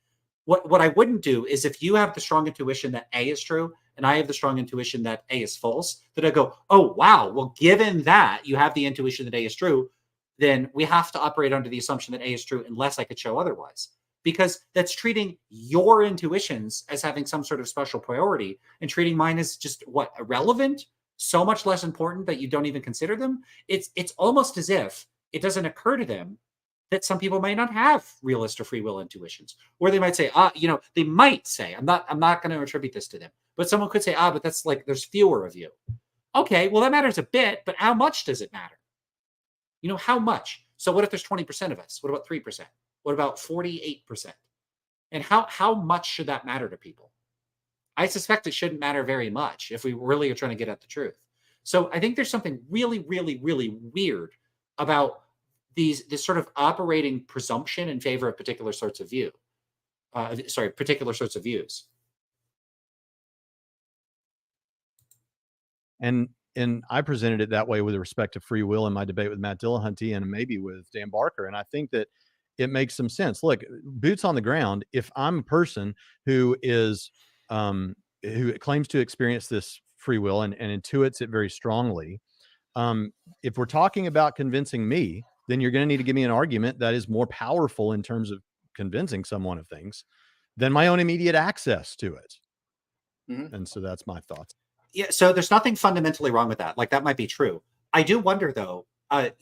what I wouldn't do is if you have the strong intuition that A is true and I have the strong intuition that A is false, that I go, oh, wow, well, given that you have the intuition that A is true, then we have to operate under the assumption that A is true unless I could show otherwise. Because that's treating your intuitions as having some sort of special priority and treating mine as just what, irrelevant, so much less important that you don't even consider them. It's almost as if it doesn't occur to them that some people might not have realist or free will intuitions, or they might say, they might say, I'm not going to attribute this to them, but someone could say, but that's like, there's fewer of you. Okay, well, that matters a bit, but how much does it matter? How much? So what if there's 20% of us? What about 3%? What about 48%? And how much should that matter to people? I suspect it shouldn't matter very much if we really are trying to get at the truth. So I think there's something really, really, really weird about this sort of operating presumption in favor of particular sorts of views. And I presented it that way with respect to free will in my debate with Matt Dillahunty and maybe with Dan Barker. And I think that it makes some sense. Look, boots on the ground. If I'm a person who is who claims to experience this free will and intuits it very strongly, if we're talking about convincing me, then you're going to need to give me an argument that is more powerful in terms of convincing someone of things than my own immediate access to it. Mm-hmm. And so that's my thoughts. Yeah. So there's nothing fundamentally wrong with that. Like that might be true. I do wonder though, and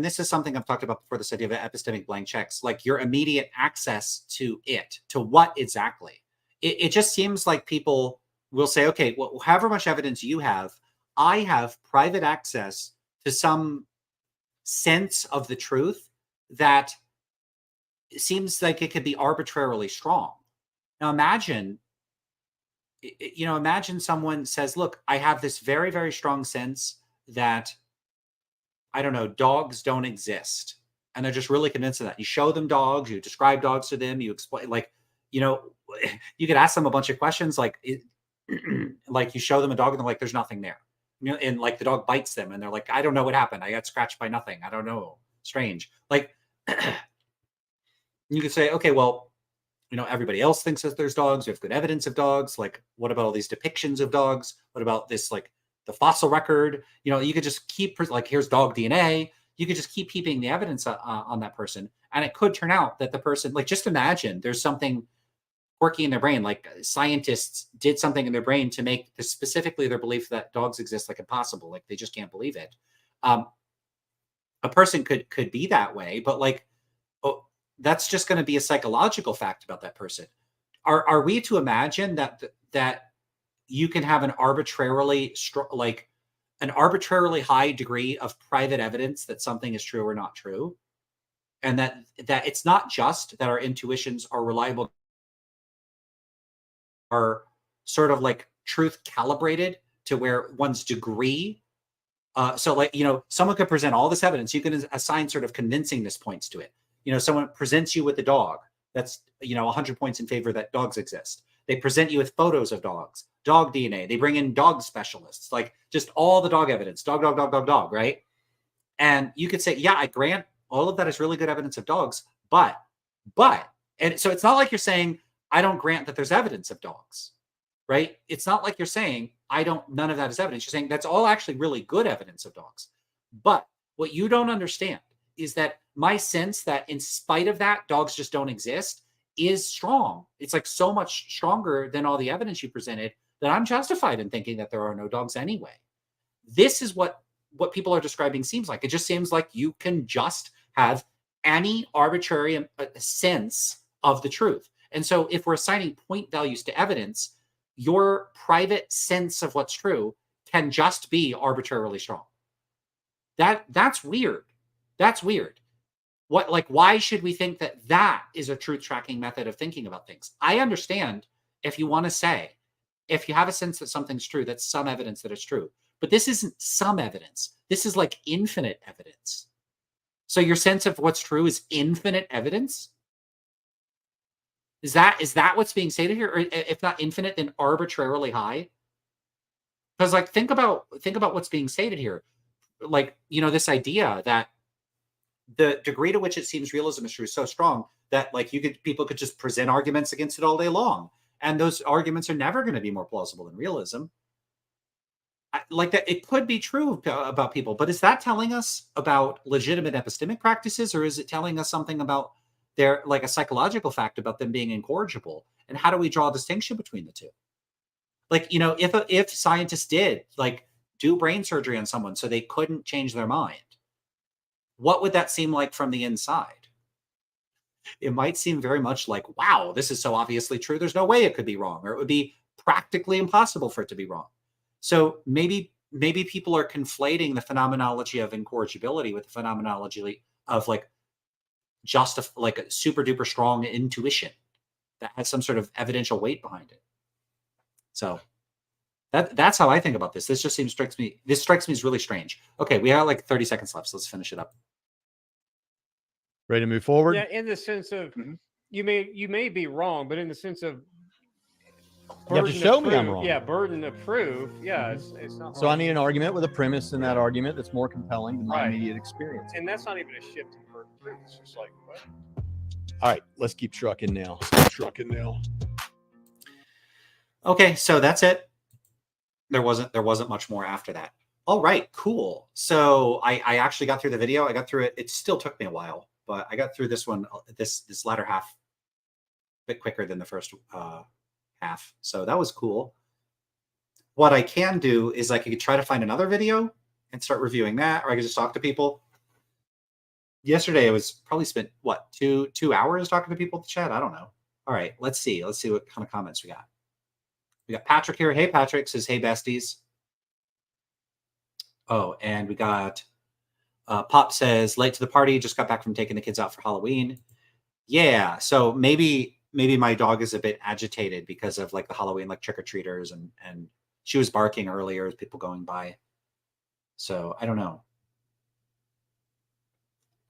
this is something I've talked about before, this idea of epistemic blank checks, like your immediate access to it, to what exactly? It just seems like people will say, okay, well, however much evidence you have, I have private access to some sense of the truth that seems like it could be arbitrarily strong. Now imagine someone says, look, I have this very, very strong sense that, I don't know, dogs don't exist. And they're just really convinced of that. You show them dogs, you describe dogs to them, you explain, you could ask them a bunch of questions, like you show them a dog and they're like, there's nothing there. And like the dog bites them and they're like, I don't know what happened. I got scratched by nothing. I don't know. Strange. Like you could say, okay, well, everybody else thinks that there's dogs. We have good evidence of dogs. Like, what about all these depictions of dogs? What about this, like the fossil record? You could just keep like, here's dog DNA. You could just keep keeping the evidence on that person. And it could turn out that the person, like, just imagine there's something quirky in their brain, like scientists did something in their brain to make specifically their belief that dogs exist like impossible, like they just can't believe it. A person could be that way, but like, that's just going to be a psychological fact about that person. Are we to imagine that you can have an arbitrarily high degree of private evidence that something is true or not true, and that it's not just that our intuitions are reliable, are sort of like truth calibrated to where one's degree. So like, someone could present all this evidence. You can assign sort of convincingness points to it. Someone presents you with a dog that's, 100 points in favor that dogs exist. They present you with photos of dogs, dog DNA. They bring in dog specialists, like just all the dog evidence, dog, right? And you could say, yeah, I grant all of that is really good evidence of dogs, but, and so it's not like you're saying, I don't grant that there's evidence of dogs, right? It's not like you're saying, none of that is evidence. You're saying that's all actually really good evidence of dogs. But what you don't understand is that my sense that in spite of that, dogs just don't exist is strong. It's like so much stronger than all the evidence you presented that I'm justified in thinking that there are no dogs anyway. This is what people are describing seems like. It just seems like you can just have any arbitrary sense of the truth. And so if we're assigning point values to evidence, your private sense of what's true can just be arbitrarily strong. That's weird. That's weird. Why should we think that that is a truth tracking method of thinking about things? I understand if you want to say, if you have a sense that something's true, that's some evidence that it's true. But this isn't some evidence. This is like infinite evidence. So your sense of what's true is infinite evidence? Is that what's being stated here? Or if not infinite, then arbitrarily high? Because like think about what's being stated here. Like, this idea that the degree to which it seems realism is true is so strong that like people could just present arguments against it all day long. And those arguments are never going to be more plausible than realism. Like that, it could be true about people, but is that telling us about legitimate epistemic practices, or is it telling us something about their, like a psychological fact about them being incorrigible? And how do we draw a distinction between the two? Like, if scientists did like do brain surgery on someone so they couldn't change their mind, what would that seem like from the inside? It might seem very much like, wow, this is so obviously true. There's no way it could be wrong, or it would be practically impossible for it to be wrong. So maybe people are conflating the phenomenology of incorrigibility with the phenomenology of like a super duper strong intuition that has some sort of evidential weight behind it. So that's how I think about this. This just strikes me as really strange. Okay, we have like 30 seconds left, so let's finish it up. Ready to move forward? Yeah, in the sense of you may be wrong, but in the sense of you have to show me I'm wrong. Yeah, burden of proof. Yeah, it's not. So I need an argument with a premise in that argument that's more compelling than my Right. immediate experience. And that's not even a shift in burden of proof. It's just like, what? All right, let's keep trucking now. Okay, so that's it. There wasn't much more after that. All right, cool. So I actually got through the video. I got through it. It still took me a while, but I got through this one, this latter half a bit quicker than the first half. So that was cool. What I can do is I could try to find another video and start reviewing that, or I could just talk to people. Yesterday I was probably spent two hours talking to people at the chat. I don't know. All right, let's see what kind of comments we got. We got Patrick here. Hey, Patrick says, hey, besties. Oh, and we got Pop says, late to the party, just got back from taking the kids out for Halloween. Yeah, so maybe my dog is a bit agitated because of like the Halloween, like trick-or-treaters, and she was barking earlier as people going by. So I don't know.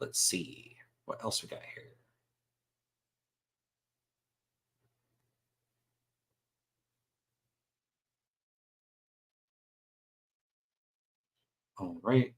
Let's see what else we got here. All right.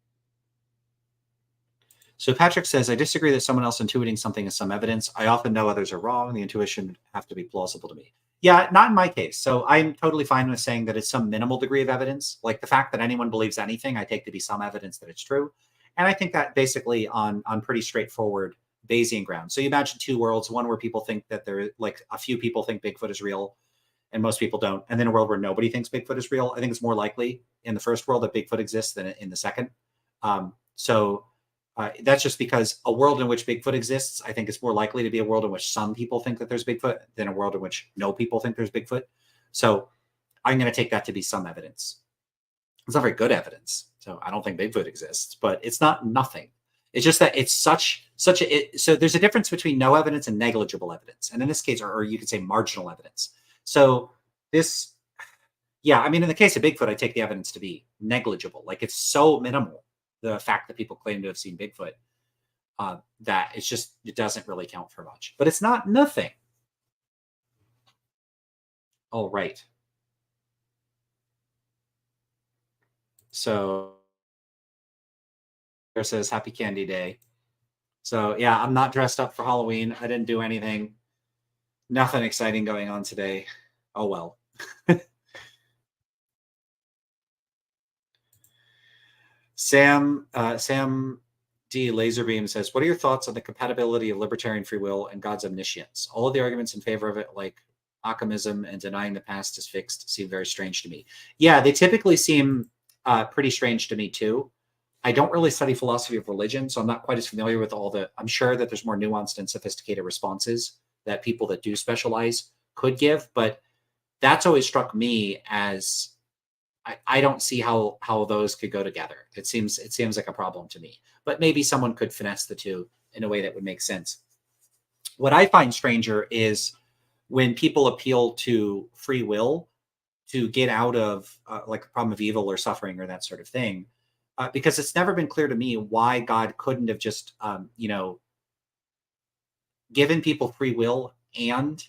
So Patrick says, I disagree that someone else intuiting something is some evidence. I often know others are wrong. The intuition have to be plausible to me. Yeah, not in my case. So I'm totally fine with saying that it's some minimal degree of evidence. Like the fact that anyone believes anything, I take to be some evidence that it's true. And I think that basically on pretty straightforward Bayesian grounds. So you imagine two worlds, one where people think that like a few people think Bigfoot is real and most people don't. And then a world where nobody thinks Bigfoot is real. I think it's more likely in the first world that Bigfoot exists than in the second. That's just because a world in which Bigfoot exists, I think it's more likely to be a world in which some people think that there's Bigfoot than a world in which no people think there's Bigfoot. So I'm going to take that to be some evidence. It's not very good evidence. So I don't think Bigfoot exists, but it's not nothing. It's just that it's so there's a difference between no evidence and negligible evidence. And in this case, or you could say marginal evidence. So this, yeah, I mean, in the case of Bigfoot, I take the evidence to be negligible. Like it's so minimal, the fact that people claim to have seen Bigfoot, that it doesn't really count for much, but it's not nothing. All right. So there says happy candy day. So yeah, I'm not dressed up for Halloween. I didn't do anything. Nothing exciting going on today. Oh, well. Sam D. Laserbeam says, what are your thoughts on the compatibility of libertarian free will and God's omniscience? All of the arguments in favor of it, like Occamism and denying the past is fixed, seem very strange to me. Yeah, they typically seem pretty strange to me too. I don't really study philosophy of religion, so I'm not quite as familiar with all the, I'm sure that there's more nuanced and sophisticated responses that people that do specialize could give, but that's always struck me as, I don't see how those could go together. It seems like a problem to me, but maybe someone could finesse the two in a way that would make sense. What I find stranger is when people appeal to free will to get out of like the problem of evil or suffering or that sort of thing, because it's never been clear to me why God couldn't have just, given people free will and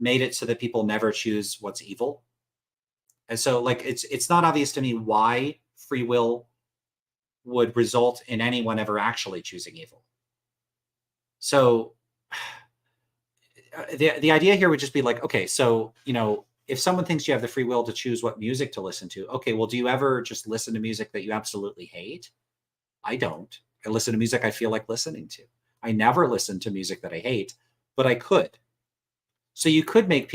made it so that people never choose what's evil. And so, like, it's not obvious to me why free will would result in anyone ever actually choosing evil. So the idea here would just be like, okay, so, if someone thinks you have the free will to choose what music to listen to, okay, well, do you ever just listen to music that you absolutely hate? I don't. I listen to music I feel like listening to. I never listen to music that I hate, but I could. So you could make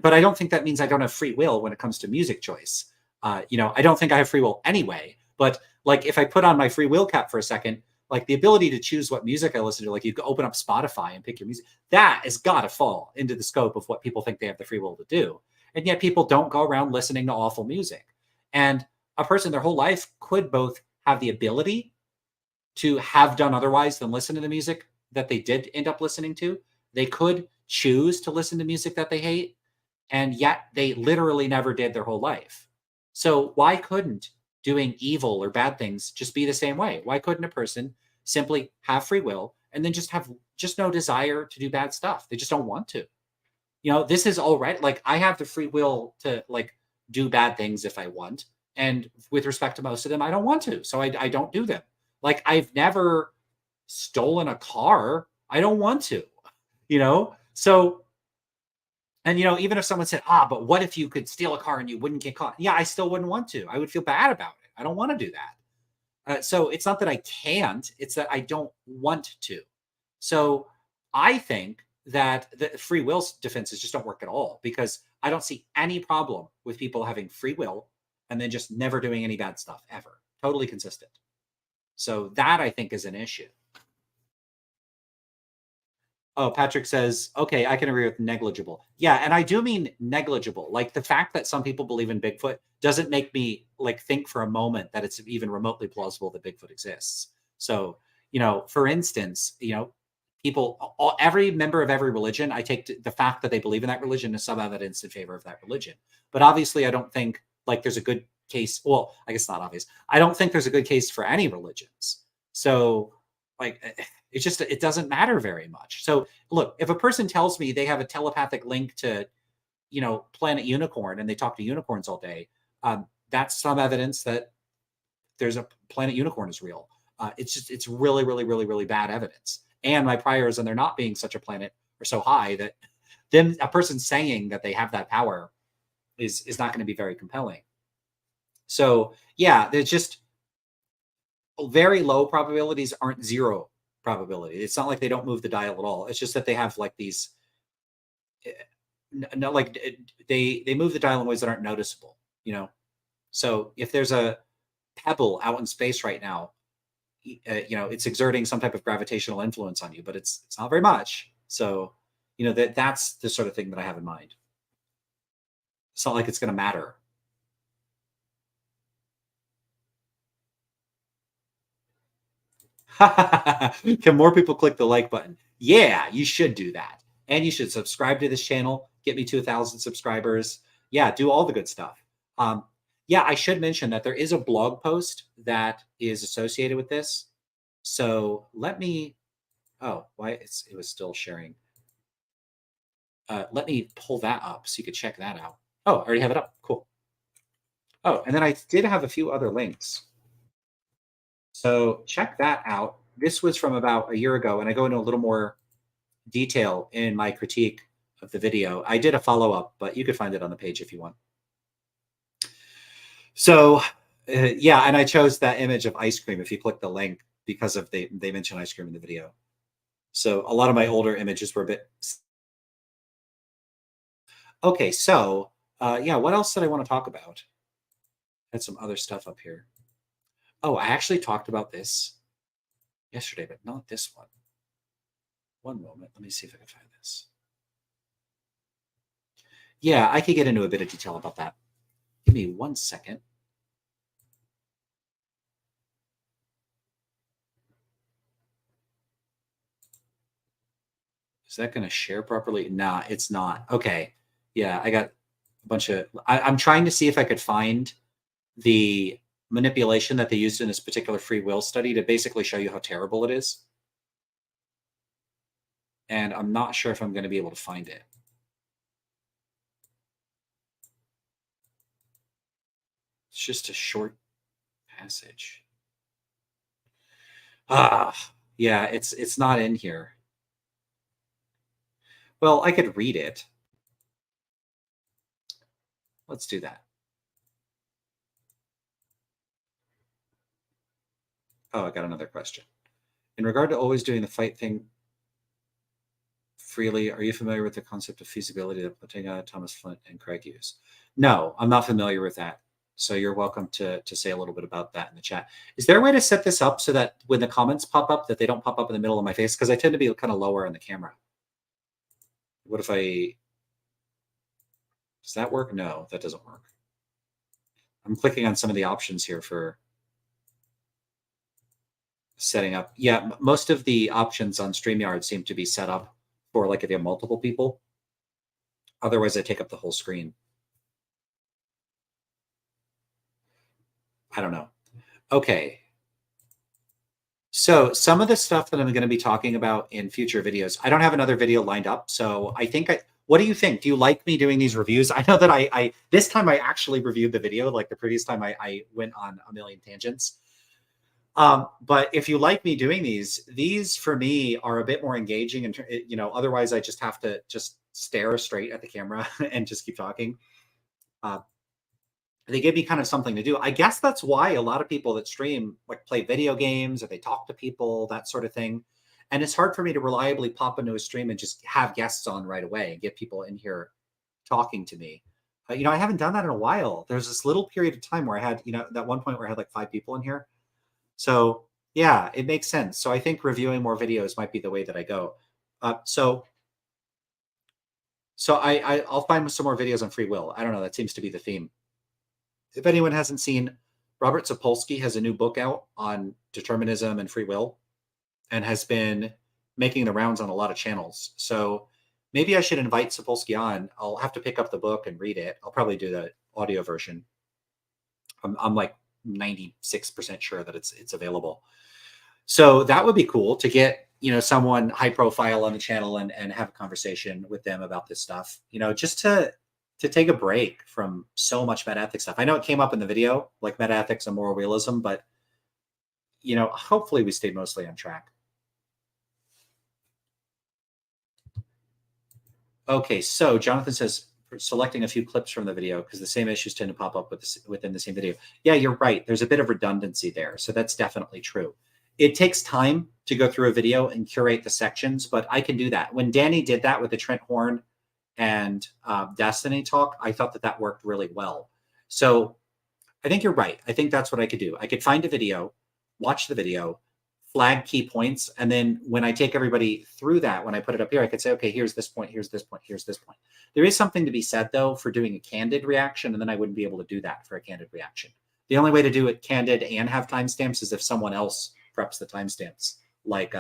but I don't think that means I don't have free will when it comes to music choice. I don't think I have free will anyway. But like, if I put on my free will cap for a second, like the ability to choose what music I listen to, like you could open up Spotify and pick your music, that has got to fall into the scope of what people think they have the free will to do. And yet people don't go around listening to awful music. And a person their whole life could both have the ability to have done otherwise than listen to the music that they did end up listening to. They could choose to listen to music that they hate, and yet they literally never did their whole life. So why couldn't doing evil or bad things just be the same way? Why couldn't a person simply have free will and then just have no desire to do bad stuff? They just don't want to. This is all right. Like, I have the free will to like do bad things if I want. And with respect to most of them, I don't want to. So I don't do them. Like, I've never stolen a car. I don't want to, So, and, even if someone said, but what if you could steal a car and you wouldn't get caught? Yeah, I still wouldn't want to. I would feel bad about it. I don't want to do that. So it's not that I can't, it's that I don't want to. So I think that the free will defenses just don't work at all, because I don't see any problem with people having free will and then just never doing any bad stuff ever. Totally consistent. So that, I think, is an issue. Oh, Patrick says, okay, I can agree with negligible. Yeah, and I do mean negligible. Like, the fact that some people believe in Bigfoot doesn't make me like think for a moment that it's even remotely plausible that Bigfoot exists. So, for instance, people, every member of every religion, I take the fact that they believe in that religion as some evidence in favor of that religion. But obviously, I don't think like there's a good case. Well, I guess not obvious. I don't think there's a good case for any religions. So, like, it doesn't matter very much. So look, if a person tells me they have a telepathic link to, Planet Unicorn, and they talk to unicorns all day, that's some evidence that there's a Planet Unicorn is real. It's really, really, really, really bad evidence. And my priors on there not being such a planet are so high that then a person saying that they have that power is not going to be very compelling. So yeah, there's just very low probabilities aren't zero probability. It's not like they don't move the dial at all. It's just that they have like these, no, like they move the dial in ways that aren't noticeable, So if there's a pebble out in space right now, it's exerting some type of gravitational influence on you, but it's not very much. So, that's the sort of thing that I have in mind. It's not like it's going to matter. Can more people click the like button? Yeah, you should do that. And you should subscribe to this channel. Get me to 1,000 subscribers. Yeah, do all the good stuff. Yeah, I should mention that there is a blog post that is associated with this. So let me, it was still sharing. Let me pull that up so you could check that out. Oh, I already have it up. Cool. Oh, and then I did have a few other links. So check that out. This was from about a year ago, and I go into a little more detail in my critique of the video. I did a follow-up, but you could find it on the page if you want. So yeah, and I chose that image of ice cream if you click the link because of they mention ice cream in the video. So a lot of my older images were a bit. Okay, so yeah, what else did I want to talk about? Had some other stuff up here. Oh, I actually talked about this yesterday, but not this one. One moment. Let me see if I can find this. Yeah, I could get into a bit of detail about that. Give me 1 second. Is that going to share properly? Nah, it's not. Okay. Yeah, I got a bunch of... I'm trying to see if I could find the manipulation that they used in this particular free will study to basically show you how terrible it is. And I'm not sure if I'm going to be able to find it. It's just a short passage. Yeah, it's not in here. Well, I could read it. Let's do that. Oh, I got another question. In regard to always doing the fight thing freely, are you familiar with the concept of feasibility that Platina, Thomas Flint, and Craig use? No, I'm not familiar with that. So you're welcome to say a little bit about that in the chat. Is there a way to set this up so that when the comments pop up, that they don't pop up in the middle of my face? Because I tend to be kind of lower in the camera. What if I... Does that work? No, that doesn't work. I'm clicking on some of the options here for setting up. Yeah, most of the options on StreamYard seem to be set up for like if you have multiple people. Otherwise, I take up the whole screen. I don't know. Okay. So some of the stuff that I'm going to be talking about in future videos, I don't have another video lined up. So I think what do you think? Do you like me doing these reviews? I know that I this time I actually reviewed the video, like the previous time I went on a million tangents. But if you like me doing these for me are a bit more engaging, and otherwise I just have to just stare straight at the camera and just keep talking. They give me kind of something to do. I guess that's why a lot of people that stream like play video games or they talk to people, that sort of thing. And it's hard for me to reliably pop into a stream and just have guests on right away and get people in here talking to me. I haven't done that in a while. There's this little period of time where I had, that one point where I had like 5 people in here. So yeah, it makes sense. So I think reviewing more videos might be the way that I go. So I'll find some more videos on free will. I don't know. That seems to be the theme. If anyone hasn't seen, Robert Sapolsky has a new book out on determinism and free will and has been making the rounds on a lot of channels. So maybe I should invite Sapolsky on. I'll have to pick up the book and read it. I'll probably do the audio version. I'm like 96% sure that it's available. So that would be cool to get, someone high profile on the channel and have a conversation with them about this stuff, just to take a break from so much metaethics stuff. I know it came up in the video, like metaethics and moral realism, but, hopefully we stayed mostly on track. Okay, so Jonathan says, selecting a few clips from the video because the same issues tend to pop up within the same video. Yeah, you're right. There's a bit of redundancy there. So that's definitely true. It takes time to go through a video and curate the sections, but I can do that. When Danny did that with the Trent Horn and Destiny talk, I thought that worked really well. So I think you're right. I think that's what I could do. I could find a video, watch the video, flag key points, and then when I take everybody through that, when I put it up here, I could say, okay, here's this point, here's this point, here's this point. There is something to be said, though, for doing a candid reaction, and then I wouldn't be able to do that for a candid reaction. The only way to do it candid and have timestamps is if someone else preps the timestamps, like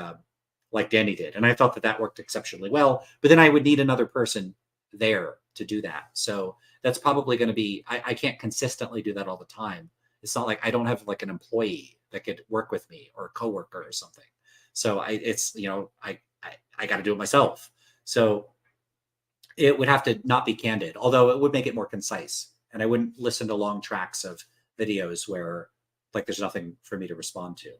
Danny did. And I thought that worked exceptionally well, but then I would need another person there to do that. So that's probably going to be, I can't consistently do that all the time. It's not like I don't have like an employee that could work with me or a coworker or something. So I got to do it myself. So it would have to not be candid, although it would make it more concise. And I wouldn't listen to long tracks of videos where like there's nothing for me to respond to.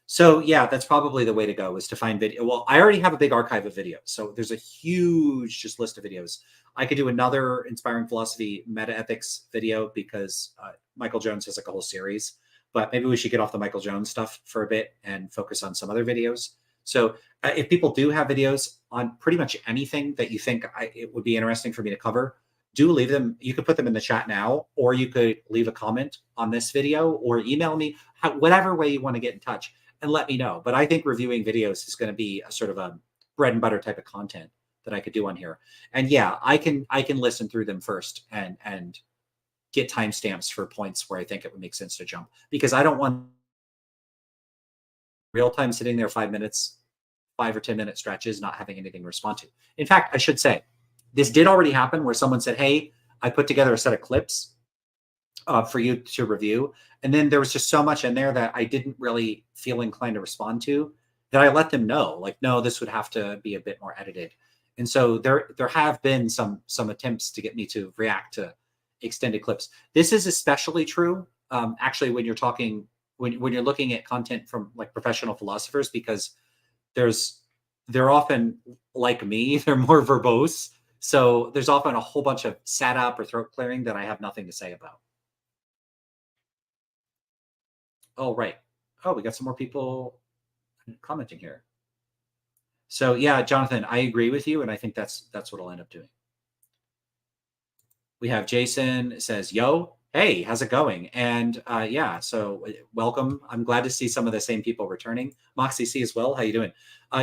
So yeah, that's probably the way to go, is to find video. Well, I already have a big archive of videos. So there's a huge just list of videos. I could do another Inspiring Philosophy metaethics video because Michael Jones has like a whole series, but maybe we should get off the Michael Jones stuff for a bit and focus on some other videos. So if people do have videos on pretty much anything that you think it would be interesting for me to cover, do leave them. You could put them in the chat now, or you could leave a comment on this video or email me, whatever way you want to get in touch, and let me know. But I think reviewing videos is going to be a sort of a bread and butter type of content that I could do on here. And yeah, I can listen through them first and get timestamps for points where I think it would make sense to jump, because I don't want real time sitting there 5 minutes, 5 or 10 minute stretches, not having anything to respond to. In fact, I should say, this did already happen where someone said, hey, I put together a set of clips for you to review. And then there was just so much in there that I didn't really feel inclined to respond to, that I let them know, like, no, this would have to be a bit more edited. And so there have been some attempts to get me to react to extended clips. This is especially true, actually, when you're talking, when you're looking at content from like professional philosophers, because they're often like me, they're more verbose. So there's often a whole bunch of sat up or throat clearing that I have nothing to say about. Oh, right. Oh, we got some more people commenting here. So yeah, Jonathan, I agree with you. And I think that's what I'll end up doing. We have Jason says, yo, hey, how's it going? And yeah, so welcome. I'm glad to see some of the same people returning. Moxie C as well. How you doing?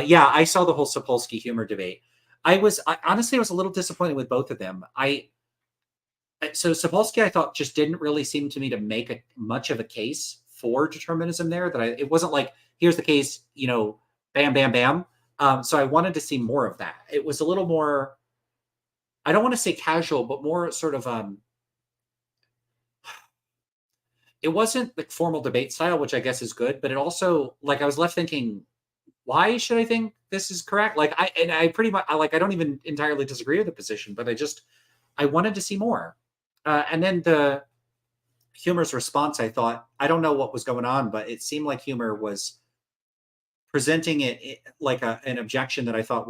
Yeah, I saw the whole Sapolsky humor debate. I honestly was a little disappointed with both of them. So Sapolsky, I thought, just didn't really seem to me to make much of a case for determinism there. It wasn't like, here's the case, bam, bam, bam. So I wanted to see more of that. It was a little more, I don't want to say casual, but more sort of, it wasn't like formal debate style, which I guess is good, but it also, like, I was left thinking, why should I think this is correct? Like, I pretty much, I don't even entirely disagree with the position, but I wanted to see more. And then the Humer's response, I thought, I don't know what was going on, but it seemed like Humer was presenting it like an objection that I thought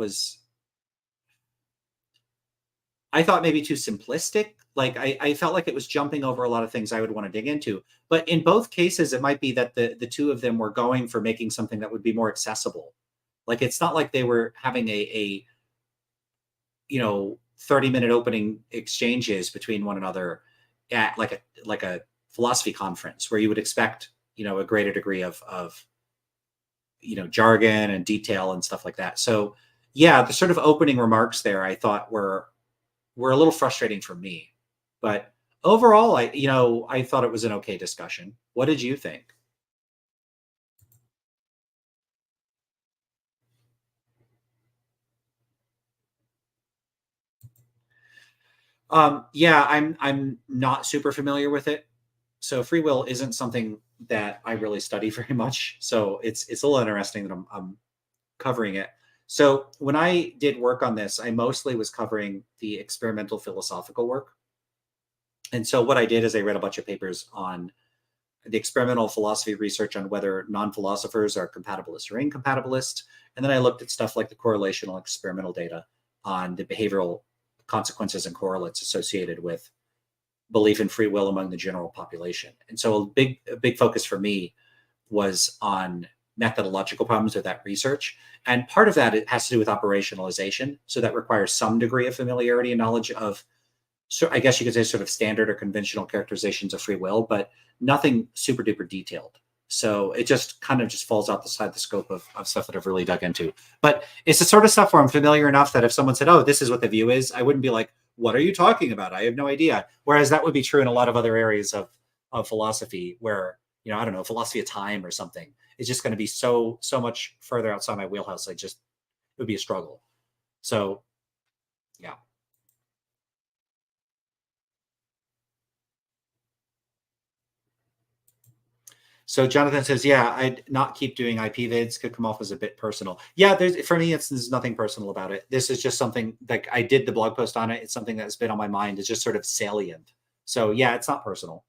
maybe too simplistic. Like I felt like it was jumping over a lot of things I would want to dig into. But in both cases, it might be that the two of them were going for making something that would be more accessible. Like, it's not like they were having a 30-minute opening exchanges between one another at like a philosophy conference where you would expect, a greater degree of jargon and detail and stuff like that. So yeah, the sort of opening remarks there, I thought were a little frustrating for me, but overall, I thought it was an okay discussion. What did you think? Yeah, I'm not super familiar with it. So free will isn't something that I really study very much. So it's a little interesting that I'm covering it. So when I did work on this, I mostly was covering the experimental philosophical work. And so what I did is I read a bunch of papers on the experimental philosophy research on whether non-philosophers are compatibilist or incompatibilist. And then I looked at stuff like the correlational experimental data on the behavioral consequences and correlates associated with belief in free will among the general population. And so a big focus for me was on methodological problems with that research. And part of that, it has to do with operationalization. So that requires some degree of familiarity and knowledge of, so I guess you could say, sort of standard or conventional characterizations of free will, but nothing super duper detailed. So it just kind of just falls outside the scope of stuff that I've really dug into. But it's the sort of stuff where I'm familiar enough that if someone said, oh, this is what the view is, I wouldn't be like, what are you talking about? I have no idea. Whereas that would be true in a lot of other areas of philosophy where, I don't know, philosophy of time or something. It's just going to be so much further outside my wheelhouse. It would be a struggle. So, yeah. So Jonathan says, yeah, I'd not keep doing IP vids. Could come off as a bit personal. Yeah, for me, there's nothing personal about it. This is just something, like, I did the blog post on it. It's something that's been on my mind. It's just sort of salient. So yeah, it's not personal.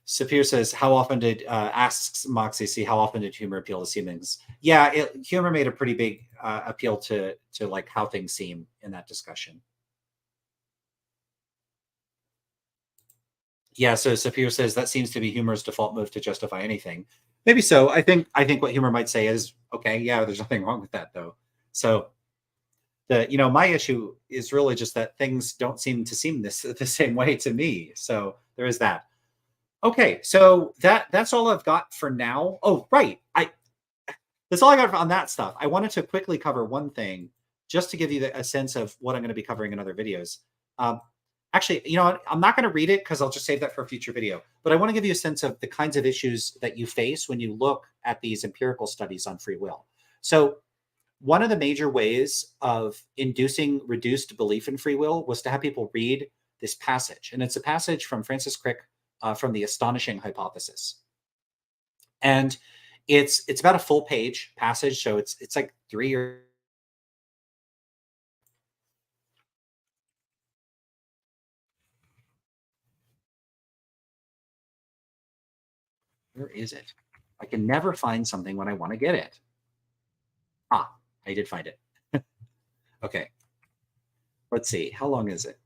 Sapir says, how often asks Moxie C, how often did humor appeal to seemings? Yeah, humor made a pretty big appeal to like how things seem in that discussion. Yeah, so Sapir says that seems to be humor's default move to justify anything. Maybe so. I think what humor might say is, okay, yeah, there's nothing wrong with that though. So My issue is really just that things don't seem the same way to me. So there is that. Okay, so that's all I've got for now. Oh, right. That's all I got on that stuff. I wanted to quickly cover one thing just to give you a sense of what I'm going to be covering in other videos. Actually, you know what? I'm not going to read it because I'll just save that for a future video. But I want to give you a sense of the kinds of issues that you face when you look at these empirical studies on free will. So one of the major ways of inducing reduced belief in free will was to have people read this passage. And it's a passage from Francis Crick from The Astonishing Hypothesis. And it's about a full page passage. So it's like 3 or where is it? I can never find something when I want to get it. Ah, I did find it. Okay. Let's see. How long is it?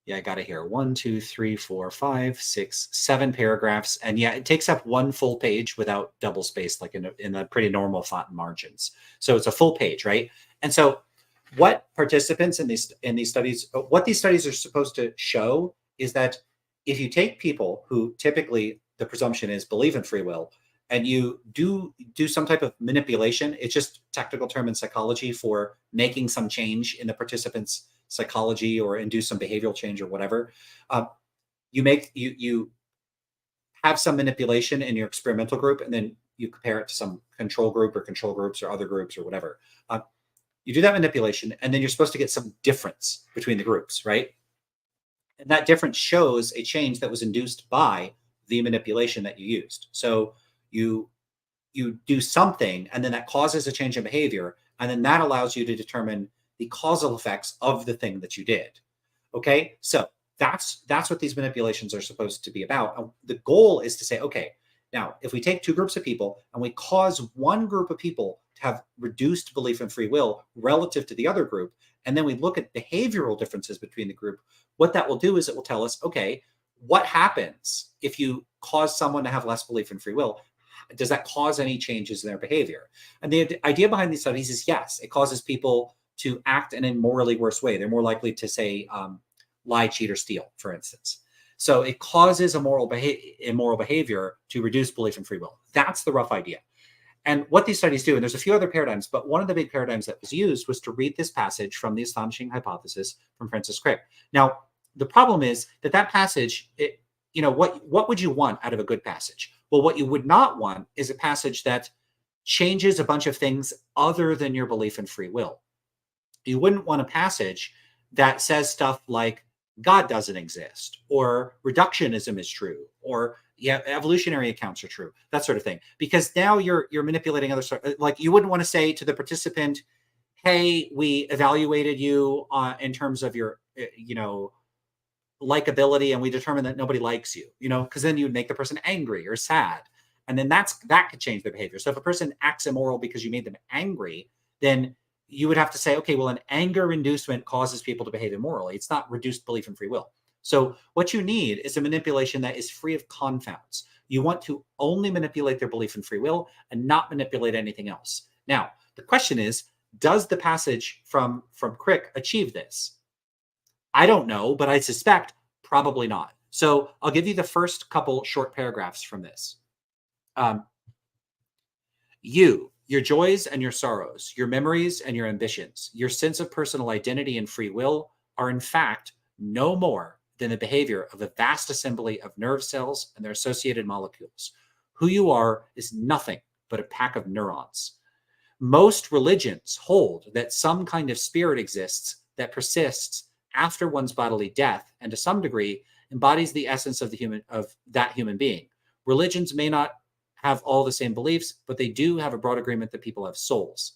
Yeah, I got it here. 1, 2, 3, 4, 5, 6, 7 paragraphs. And yeah, it takes up one full page without double space, like in a pretty normal font margins. So it's a full page, right? And so what participants in these studies, what these studies are supposed to show is that if you take people who typically the presumption is believe in free will, and you do some type of manipulation, it's just technical term in psychology for making some change in the participants' psychology or induce some behavioral change or whatever. You have some manipulation in your experimental group, and then you compare it to some control group or control groups or other groups or whatever. You do that manipulation, and then you're supposed to get some difference between the groups, right? And that difference shows a change that was induced by the manipulation that you used. So you do something, and then that causes a change in behavior, and then that allows you to determine the causal effects of the thing that you did. Okay, so that's what these manipulations are supposed to be about. The goal is to say, okay, now if we take 2 groups of people and we cause one group of people to have reduced belief in free will relative to the other group, and then we look at behavioral differences between the group, what that will do is it will tell us, okay, what happens if you cause someone to have less belief in free will? Does that cause any changes in their behavior? And the idea behind these studies is, yes, it causes people to act in a morally worse way. They're more likely to say lie, cheat, or steal, for instance. So it causes immoral behavior to reduce belief in free will. That's the rough idea. And what these studies do, and there's a few other paradigms, but one of the big paradigms that was used was to read this passage from The Astonishing Hypothesis from Francis Crick. Now, the problem is that passage, what would you want out of a good passage? Well, what you would not want is a passage that changes a bunch of things other than your belief in free will. You wouldn't want a passage that says stuff like God doesn't exist, or reductionism is true, or evolutionary accounts are true, that sort of thing. Because now you're manipulating other stuff. Like you wouldn't want to say to the participant, hey, we evaluated you in terms of your, likability, and we determined that nobody likes you, because then you would make the person angry or sad. And then that could change their behavior. So if a person acts immoral because you made them angry, then you would have to say, okay, well, an anger inducement causes people to behave immorally. It's not reduced belief in free will. So what you need is a manipulation that is free of confounds. You want to only manipulate their belief in free will and not manipulate anything else. Now, the question is, does the passage from Crick achieve this? I don't know, but I suspect probably not. So I'll give you the first couple short paragraphs from this. Your joys and your sorrows, your memories and your ambitions, your sense of personal identity and free will are in fact no more than the behavior of a vast assembly of nerve cells and their associated molecules. Who you are is nothing but a pack of neurons. Most religions hold that some kind of spirit exists that persists after one's bodily death, and to some degree embodies the essence of that human being. Religions may not have all the same beliefs, but they do have a broad agreement that people have souls.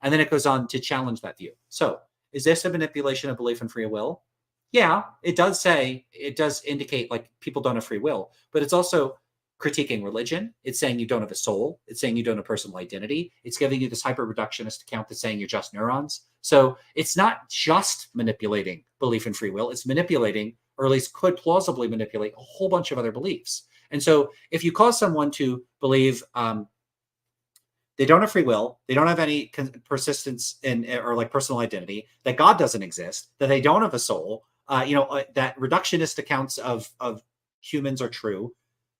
And then it goes on to challenge that view. So is this a manipulation of belief in free will? Yeah, it does indicate like people don't have free will, but it's also critiquing religion. It's saying you don't have a soul. It's saying you don't have personal identity. It's giving you this hyper-reductionist account that's saying you're just neurons. So it's not just manipulating belief in free will. It's manipulating, or at least could plausibly manipulate, a whole bunch of other beliefs. And so if you cause someone to believe they don't have free will, they don't have any persistence in or like personal identity, that God doesn't exist, that they don't have a soul, that reductionist accounts of humans are true.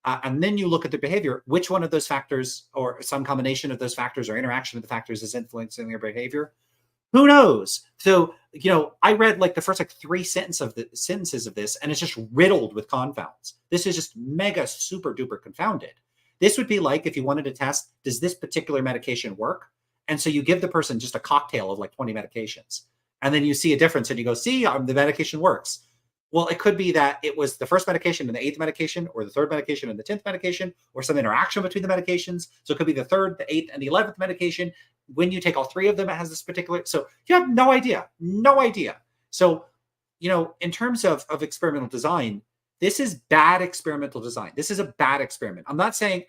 And then you look at their behavior, which one of those factors or some combination of those factors or interaction of the factors is influencing their behavior? Who knows? So, I read like the first like 3 sentences of this, and it's just riddled with confounds. This is just mega super duper confounded. This would be like if you wanted to test, does this particular medication work? And so you give the person just a cocktail of like 20 medications, and then you see a difference and you go, see, the medication works. Well, it could be that it was the first medication and the 8th medication, or the 3rd medication and the 10th medication, or some interaction between the medications. So it could be the 3rd, the 8th, and the 11th medication. When you take all 3 of them, it has this particular. So you have no idea. So, in terms of experimental design, this is bad experimental design. This is a bad experiment. I'm not saying,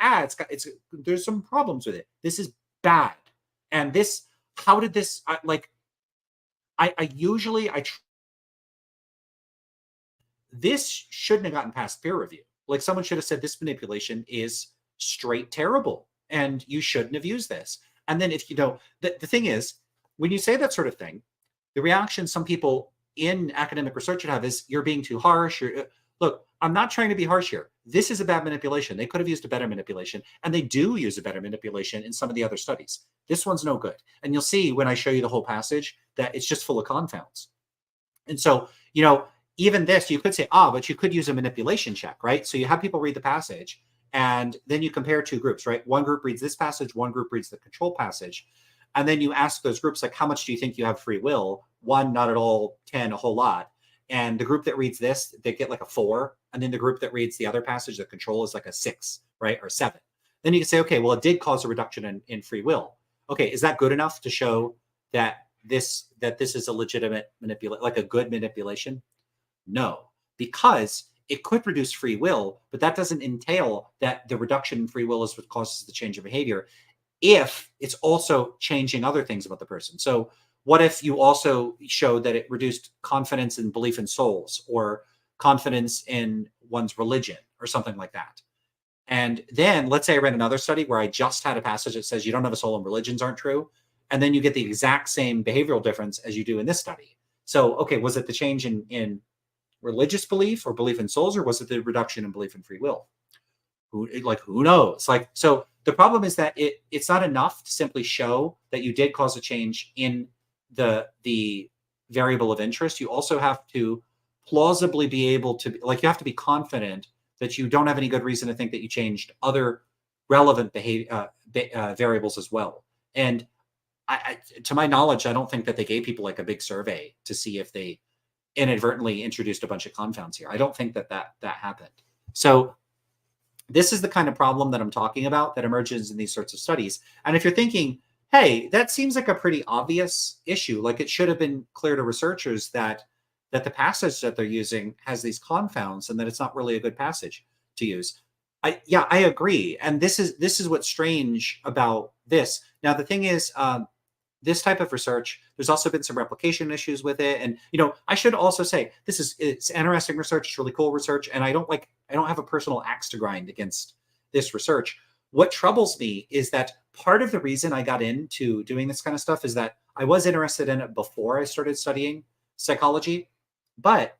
there's some problems with it. This is bad. And how did this, this shouldn't have gotten past peer review. Like someone should have said, this manipulation is straight terrible, and you shouldn't have used this. And then if the thing is, when you say that sort of thing, the reaction some people in academic research would have is, you're being too harsh. Look, I'm not trying to be harsh here. This is a bad manipulation. They could have used a better manipulation, and they do use a better manipulation in some of the other studies. This one's no good. And you'll see when I show you the whole passage that it's just full of confounds. And so, even this, you could say, but you could use a manipulation check, right? So you have people read the passage, and then you compare 2 groups, right? One group reads this passage, one group reads the control passage. And then you ask those groups, like, how much do you think you have free will? 1, not at all, 10, a whole lot. And the group that reads this, they get like a 4. And then the group that reads the other passage, the control, is like a 6, right? Or 7. Then you can say, okay, well, it did cause a reduction in free will. Okay, is that good enough to show that this is a legitimate manipulation, like a good manipulation? No, because it could reduce free will, but that doesn't entail that the reduction in free will is what causes the change of behavior, if it's also changing other things about the person. So what if you also showed that it reduced confidence and belief in souls, or confidence in one's religion, or something like that? And then let's say I read another study where I just had a passage that says you don't have a soul and religions aren't true. And then you get the exact same behavioral difference as you do in this study. So, okay, was it the change in religious belief or belief in souls, or was it the reduction in belief in free will? Who knows? So the problem is that it's not enough to simply show that you did cause a change in the variable of interest. You also have to plausibly be able to, you have to be confident that you don't have any good reason to think that you changed other relevant variables as well. And to my knowledge, I don't think that they gave people like a big survey to see if they inadvertently introduced a bunch of confounds here. I don't think that happened. So this is the kind of problem that I'm talking about that emerges in these sorts of studies. And if you're thinking, hey, that seems like a pretty obvious issue, like it should have been clear to researchers that the passage that they're using has these confounds and that it's not really a good passage to use. I agree. And this is what's strange about this. Now, the thing is, this type of research, there's also been some replication issues with it. And, I should also say, it's interesting research. It's really cool research. And I don't have a personal axe to grind against this research. What troubles me is that part of the reason I got into doing this kind of stuff is that I was interested in it before I started studying psychology. But,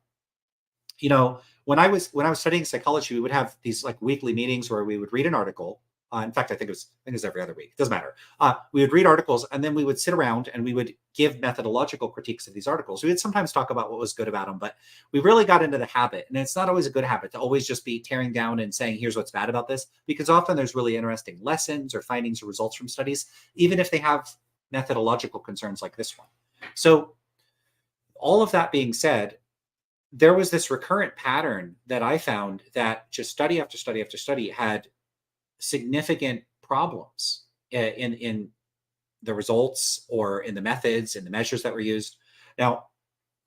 when I was studying psychology, we would have these like weekly meetings where we would read an article. In fact, I think it was every other week. It doesn't matter. We would read articles, and then we would sit around and we would give methodological critiques of these articles. We would sometimes talk about what was good about them, but we really got into the habit, and it's not always a good habit to always just be tearing down and saying, here's what's bad about this, because often there's really interesting lessons or findings or results from studies, even if they have methodological concerns like this one. So all of that being said, there was this recurrent pattern that I found that just study after study after study had significant problems in the results or in the methods and the measures that were used. Now,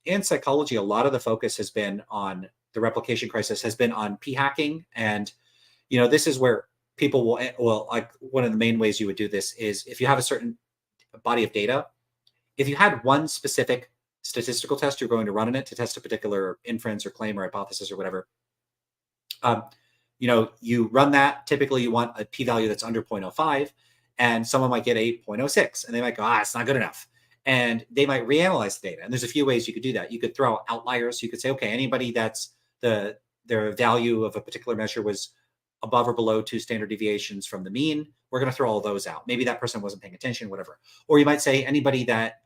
in psychology, a lot of the focus has been on the replication crisis, has been on p-hacking. And, this is where people will, like one of the main ways you would do this is if you have a certain body of data, if you had one specific statistical test you're going to run in it to test a particular inference or claim or hypothesis or whatever, you run that. Typically you want a p-value that's under 0.05. and someone might get 8.06, and they might go, it's not good enough. And they might reanalyze the data. And there's a few ways you could do that. You could throw out outliers. You could say, okay, anybody that's their value of a particular measure was above or below 2 standard deviations from the mean, we're going to throw all those out. Maybe that person wasn't paying attention, whatever. Or you might say anybody that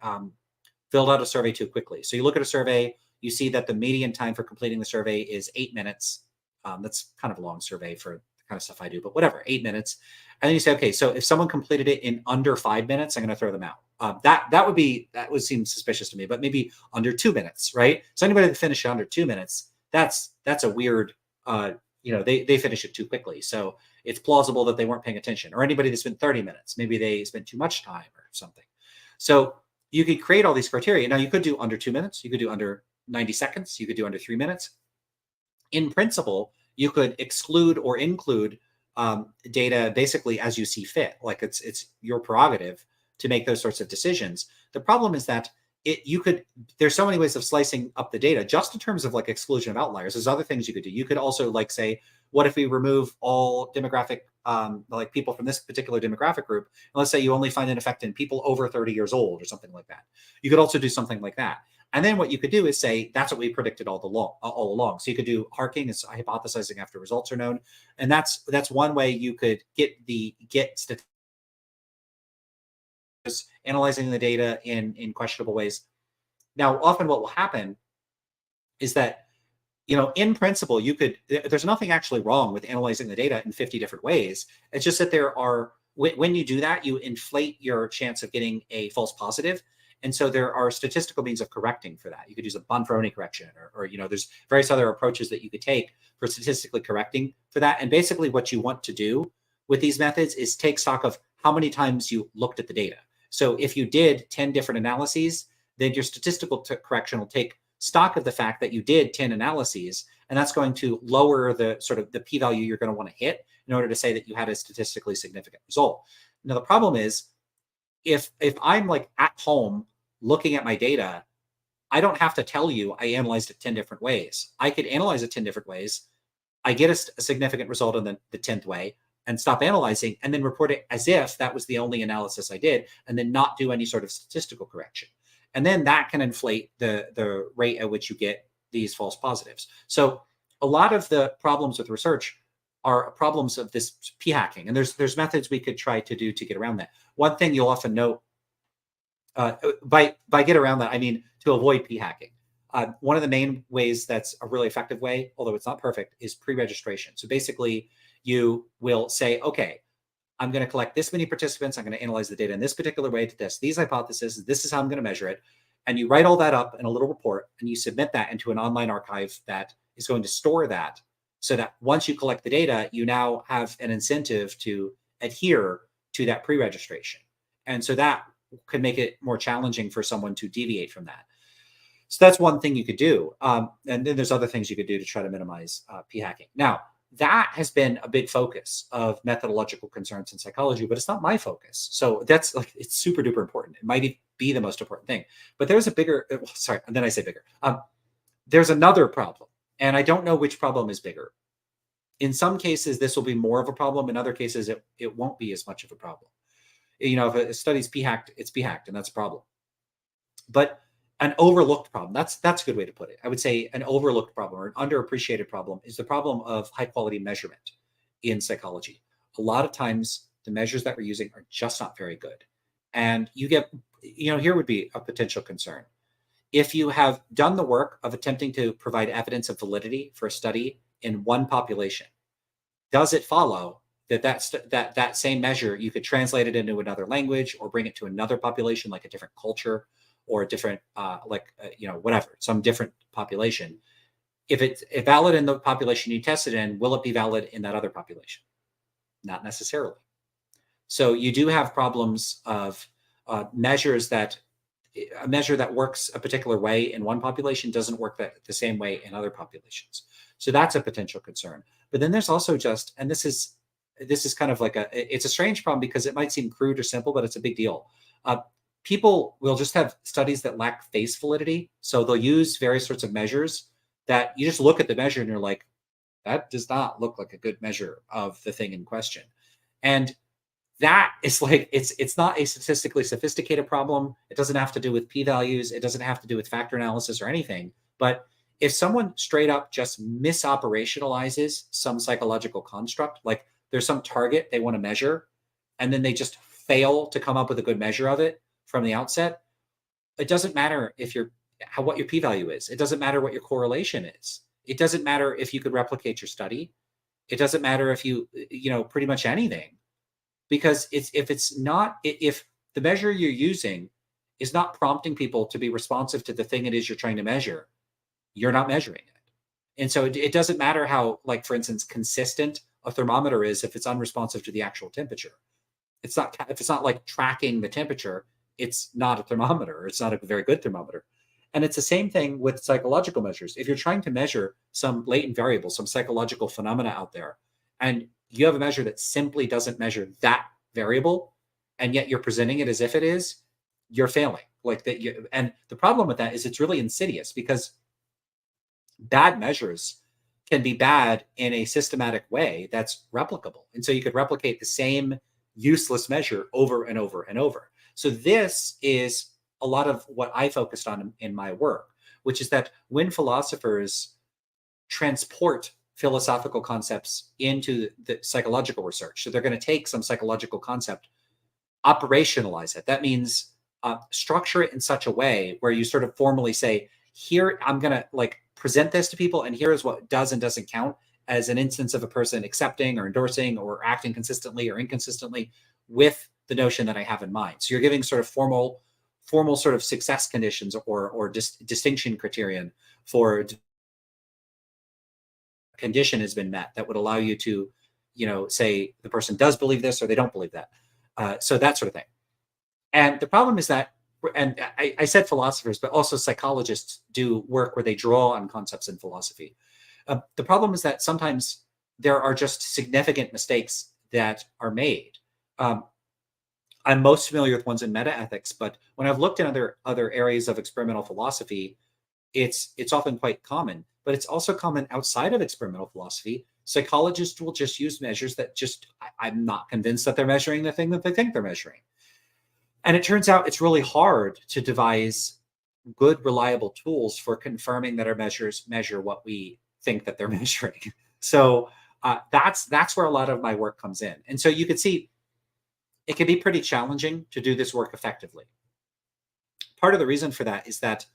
filled out a survey too quickly. So you look at a survey, you see that the median time for completing the survey is 8 minutes. That's kind of a long survey for the kind of stuff I do, but whatever, 8 minutes. And then you say, okay, so if someone completed it in under 5 minutes, I'm going to throw them out. That would seem suspicious to me, but maybe under 2 minutes, right? So anybody that finished under 2 minutes, that's a weird, they finish it too quickly. So it's plausible that they weren't paying attention. Or anybody that spent 30 minutes, maybe they spent too much time or something. So you could create all these criteria. Now you could do under 2 minutes, you could do under 90 seconds, you could do under 3 minutes. In principle, you could exclude or include data basically as you see fit. Like it's your prerogative to make those sorts of decisions. The problem is that there's so many ways of slicing up the data just in terms of like exclusion of outliers. There's other things you could do. You could also like say, what if we remove all demographic, like people from this particular demographic group? And let's say you only find an effect in people over 30 years old or something like that. You could also do something like that. And then what you could do is say, that's what we predicted all along. So you could do harking, is hypothesizing after results are known. And that's one way you could get statistics, analyzing the data in questionable ways. Now, often what will happen is that, in principle, there's nothing actually wrong with analyzing the data in 50 different ways. It's just that when you do that, you inflate your chance of getting a false positive. And so there are statistical means of correcting for that. You could use a Bonferroni correction, or there's various other approaches that you could take for statistically correcting for that. And basically what you want to do with these methods is take stock of how many times you looked at the data. So if you did 10 different analyses, then your statistical correction will take stock of the fact that you did 10 analyses, and that's going to lower the sort of the p-value you're going to want to hit in order to say that you had a statistically significant result. Now, the problem is if I'm like at home looking at my data, I don't have to tell you I analyzed it 10 different ways. I could analyze it 10 different ways. I get a significant result in the 10th way and stop analyzing, and then report it as if that was the only analysis I did, and then not do any sort of statistical correction. And then that can inflate the rate at which you get these false positives. So a lot of the problems with research are problems of this p-hacking, and there's methods we could try to do to get around that. One thing you'll often note, by get around that, I mean to avoid p-hacking. One of the main ways that's a really effective way, although it's not perfect, is pre-registration. So basically, you will say, okay, I'm going to collect this many participants. I'm going to analyze the data in this particular way to test these hypotheses. This is how I'm going to measure it. And you write all that up in a little report, and you submit that into an online archive that is going to store that, so that once you collect the data, you now have an incentive to adhere to that pre-registration. And so that could make it more challenging for someone to deviate from that. So that's one thing you could do. And then there's other things you could do to try to minimize p-hacking. Now, that has been a big focus of methodological concerns in psychology, but it's not my focus. So that's like, it's super duper important. It might be the most important thing, but there's a bigger, and then I say bigger. There's another problem, and I don't know which problem is bigger. In some cases, this will be more of a problem. In other cases, it won't be as much of a problem. If a study's p-hacked, it's p-hacked, and that's a problem. But an overlooked problem, that's a good way to put it. I would say an overlooked problem or an underappreciated problem is the problem of high quality measurement in psychology. A lot of times the measures that we're using are just not very good. And you get, here would be a potential concern. If you have done the work of attempting to provide evidence of validity for a study in one population, does it follow that same measure, you could translate it into another language or bring it to another population, like a different culture, or a different, whatever, some different population. If it's valid in the population you tested in, will it be valid in that other population? Not necessarily. So you do have problems of measures that a measure that works a particular way in one population doesn't work the same way in other populations. So that's a potential concern. But then there's also and this is kind of like it's a strange problem because it might seem crude or simple, but it's a big deal. People will just have studies that lack face validity. So they'll use various sorts of measures that you just look at the measure and you're like, that does not look like a good measure of the thing in question. And that is like, it's not a statistically sophisticated problem. It doesn't have to do with p-values. It doesn't have to do with factor analysis or anything. But if someone straight up just misoperationalizes some psychological construct, like there's some target they want to measure, and then they just fail to come up with a good measure of it from the outset, it doesn't matter if what your p-value is. It doesn't matter what your correlation is. It doesn't matter if you could replicate your study. It doesn't matter if pretty much anything. Because if the measure you're using is not prompting people to be responsive to the thing it is you're trying to measure, you're not measuring it. And so it doesn't matter how, like, for instance, consistent a thermometer is if it's unresponsive to the actual temperature. If it's not like tracking the temperature, it's not a thermometer. It's not a very good thermometer. And it's the same thing with psychological measures. If you're trying to measure some latent variable, some psychological phenomena out there, and you have a measure that simply doesn't measure that variable, and yet you're presenting it as if it is, you're failing. And the problem with that is it's really insidious, because bad measures can be bad in a systematic way that's replicable. And so you could replicate the same useless measure over and over and over. So this is a lot of what I focused on in my work, which is that when philosophers transport philosophical concepts into the psychological research, so they're going to take some psychological concept, operationalize it. That means structure it in such a way where you sort of formally say, here, I'm going to like present this to people, and here's what does and doesn't count as an instance of a person accepting or endorsing or acting consistently or inconsistently with the notion that I have in mind. So you're giving sort of formal sort of success conditions or distinction criterion for condition has been met that would allow you to, say the person does believe this or they don't believe that. So that sort of thing. And the problem is that, and I said philosophers, but also psychologists do work where they draw on concepts in philosophy. The problem is that sometimes there are just significant mistakes that are made. I'm most familiar with ones in meta-ethics, but when I've looked in other areas of experimental philosophy, it's often quite common, but it's also common outside of experimental philosophy. Psychologists will just use measures that I'm not convinced that they're measuring the thing that they think they're measuring. And it turns out it's really hard to devise good, reliable tools for confirming that our measures measure what we think that they're measuring. So that's where a lot of my work comes in. And so you could see it can be pretty challenging to do this work effectively. Part of the reason for that is that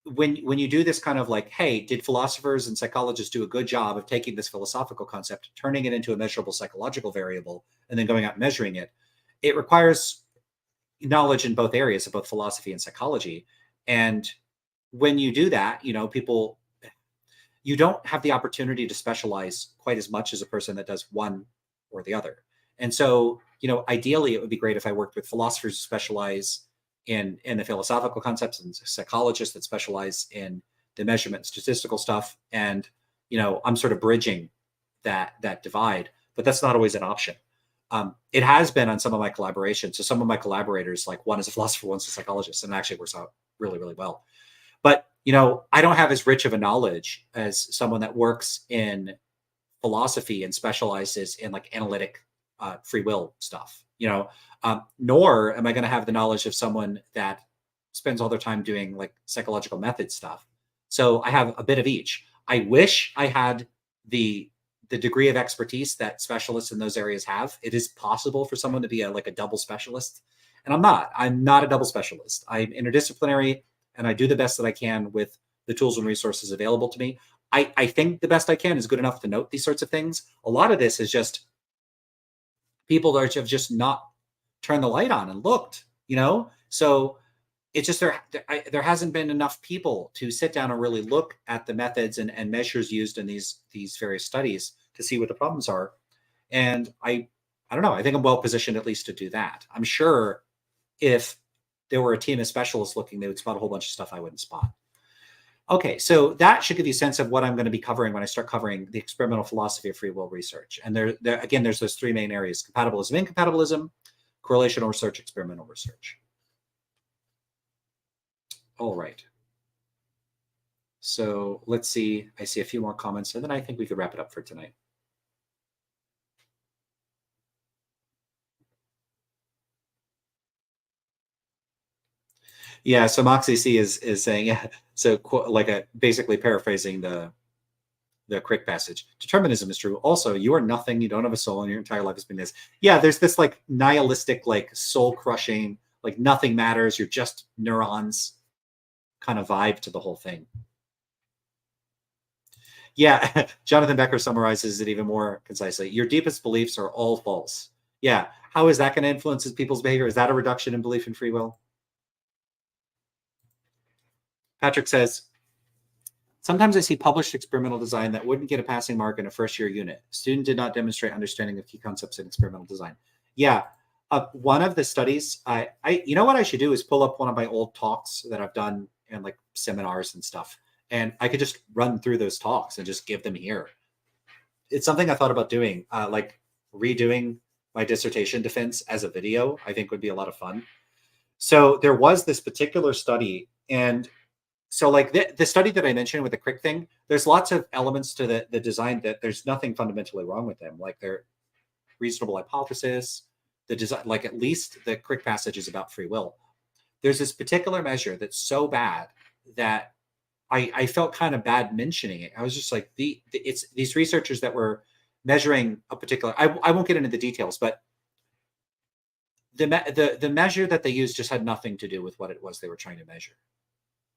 when you do this kind of like, hey, did philosophers and psychologists do a good job of taking this philosophical concept, turning it into a measurable psychological variable, and then going out and measuring it, it requires knowledge in both areas of both philosophy and psychology. And when you do that, you don't have the opportunity to specialize quite as much as a person that does one or the other. And so, ideally, it would be great if I worked with philosophers who specialize in the philosophical concepts and psychologists that specialize in the measurement statistical stuff. And, I'm sort of bridging that divide, but that's not always an option. It has been on some of my collaborations. So some of my collaborators, like one is a philosopher, one's a psychologist, and it actually works out really, really well. But, I don't have as rich of a knowledge as someone that works in philosophy and specializes in like analytic free will stuff, nor am I going to have the knowledge of someone that spends all their time doing like psychological method stuff. So I have a bit of each. I wish I had the degree of expertise that specialists in those areas have. It is possible for someone to be a double specialist, and I'm not a double specialist. I'm interdisciplinary, and I do the best that I can with the tools and resources available to me. I think the best I can is good enough to note these sorts of things. A lot of this is just people that have just not turned the light on and looked, So it's just there hasn't been enough people to sit down and really look at the methods and measures used in these various studies to see what the problems are. And I don't know. I think I'm well positioned at least to do that. I'm sure if there were a team of specialists looking, they would spot a whole bunch of stuff I wouldn't spot. Okay, so that should give you a sense of what I'm going to be covering when I start covering the experimental philosophy of free will research. And there again, there's those three main areas: compatibilism, incompatibilism, correlational research, experimental research. All right. So let's see. I see a few more comments, and then I think we could wrap it up for tonight. Yeah, so Moxie C is saying, yeah, so basically paraphrasing the Crick passage. Determinism is true. Also, you are nothing. You don't have a soul, and your entire life has been this. Yeah, there's this like nihilistic, like soul crushing, like nothing matters. You're just neurons kind of vibe to the whole thing. Yeah, Jonathan Becker summarizes it even more concisely. Your deepest beliefs are all false. Yeah, how is that going to influence people's behavior? Is that a reduction in belief in free will? Patrick says, sometimes I see published experimental design that wouldn't get a passing mark in a first-year unit. Student did not demonstrate understanding of key concepts in experimental design. Yeah, one of the studies, you know what I should do is pull up one of my old talks that I've done in like seminars and stuff, and I could just run through those talks and just give them here. It's something I thought about doing, like redoing my dissertation defense as a video. I think would be a lot of fun. So there was this particular study, and so like the study that I mentioned with the Crick thing, there's lots of elements to the design that there's nothing fundamentally wrong with them. Like they're reasonable hypothesis, the design, like at least the Crick passage is about free will. There's this particular measure that's so bad that I felt kind of bad mentioning it. I was just like, it's these researchers that were measuring a particular, I won't get into the details, but the measure that they used just had nothing to do with what it was they were trying to measure.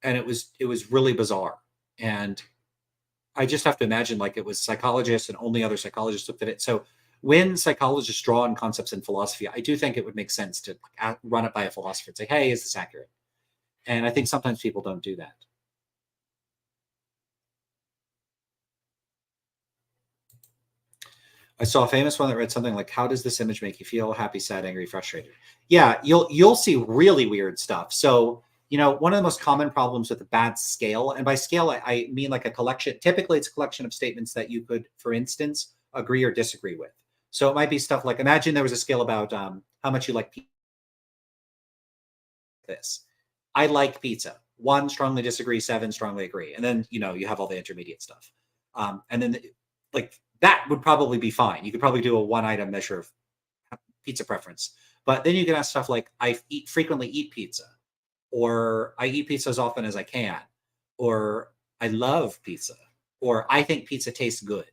And it was really bizarre. And I just have to imagine like it was psychologists and only other psychologists looked at it. So when psychologists draw on concepts in philosophy, I do think it would make sense to run it by a philosopher and say, hey, is this accurate? And I think sometimes people don't do that. I saw a famous one that read something like, how does this image make you feel? Happy, sad, angry, frustrated. Yeah, you'll see really weird stuff. So, you know, one of the most common problems with a bad scale, and by scale, I mean like a collection, typically it's a collection of statements that you could, for instance, agree or disagree with. So it might be stuff like, imagine there was a scale about how much you like pizza. This. I like pizza. 1, strongly disagree, 7, strongly agree. And then, you know, you have all the intermediate stuff. And then like that would probably be fine. You could probably do a 1-item measure of pizza preference. But then you can ask stuff like, I frequently eat pizza, or I eat pizza as often as I can, or I love pizza, or I think pizza tastes good.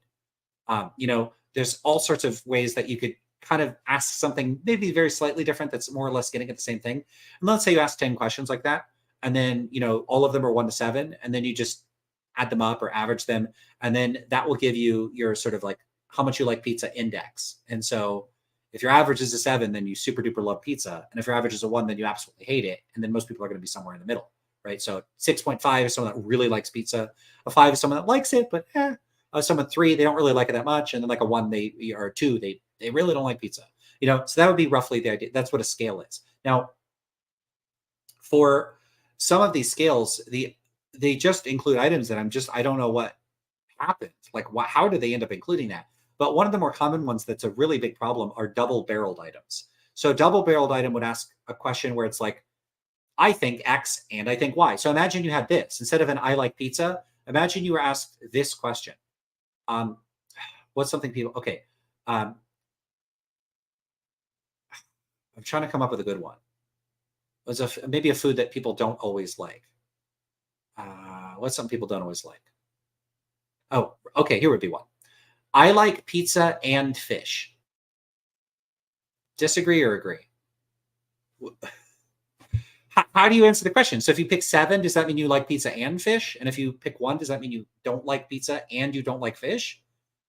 You know, there's all sorts of ways that you could kind of ask something maybe very slightly different that's more or less getting at the same thing. And let's say you ask 10 questions like that, and then, you know, all of them are 1 to 7, and then you just add them up or average them. And then that will give you your sort of like how much you like pizza index. And so if your average is a 7, then you super duper love pizza. And if your average is a 1, then you absolutely hate it. And then most people are going to be somewhere in the middle, right? So 6.5 is someone that really likes pizza. A 5 is someone that likes it, but someone 3, they don't really like it that much. And then like a 1, or a 2, they really don't like pizza. You know, so that would be roughly the idea. That's what a scale is. Now, for some of these scales, they just include items that I don't know what happened. Like, how do they end up including that? But one of the more common ones that's a really big problem are double-barreled items. So a double-barreled item would ask a question where it's like, I think X and I think Y. So imagine you had this. Instead of an I like pizza, imagine you were asked this question. What's something people, okay. I'm trying to come up with a good one. Was maybe a food that people don't always like. What's something people don't always like? Oh, okay, here would be one. I like pizza and fish. Disagree or agree? How do you answer the question? So if you pick 7, does that mean you like pizza and fish? And if you pick 1, does that mean you don't like pizza and you don't like fish?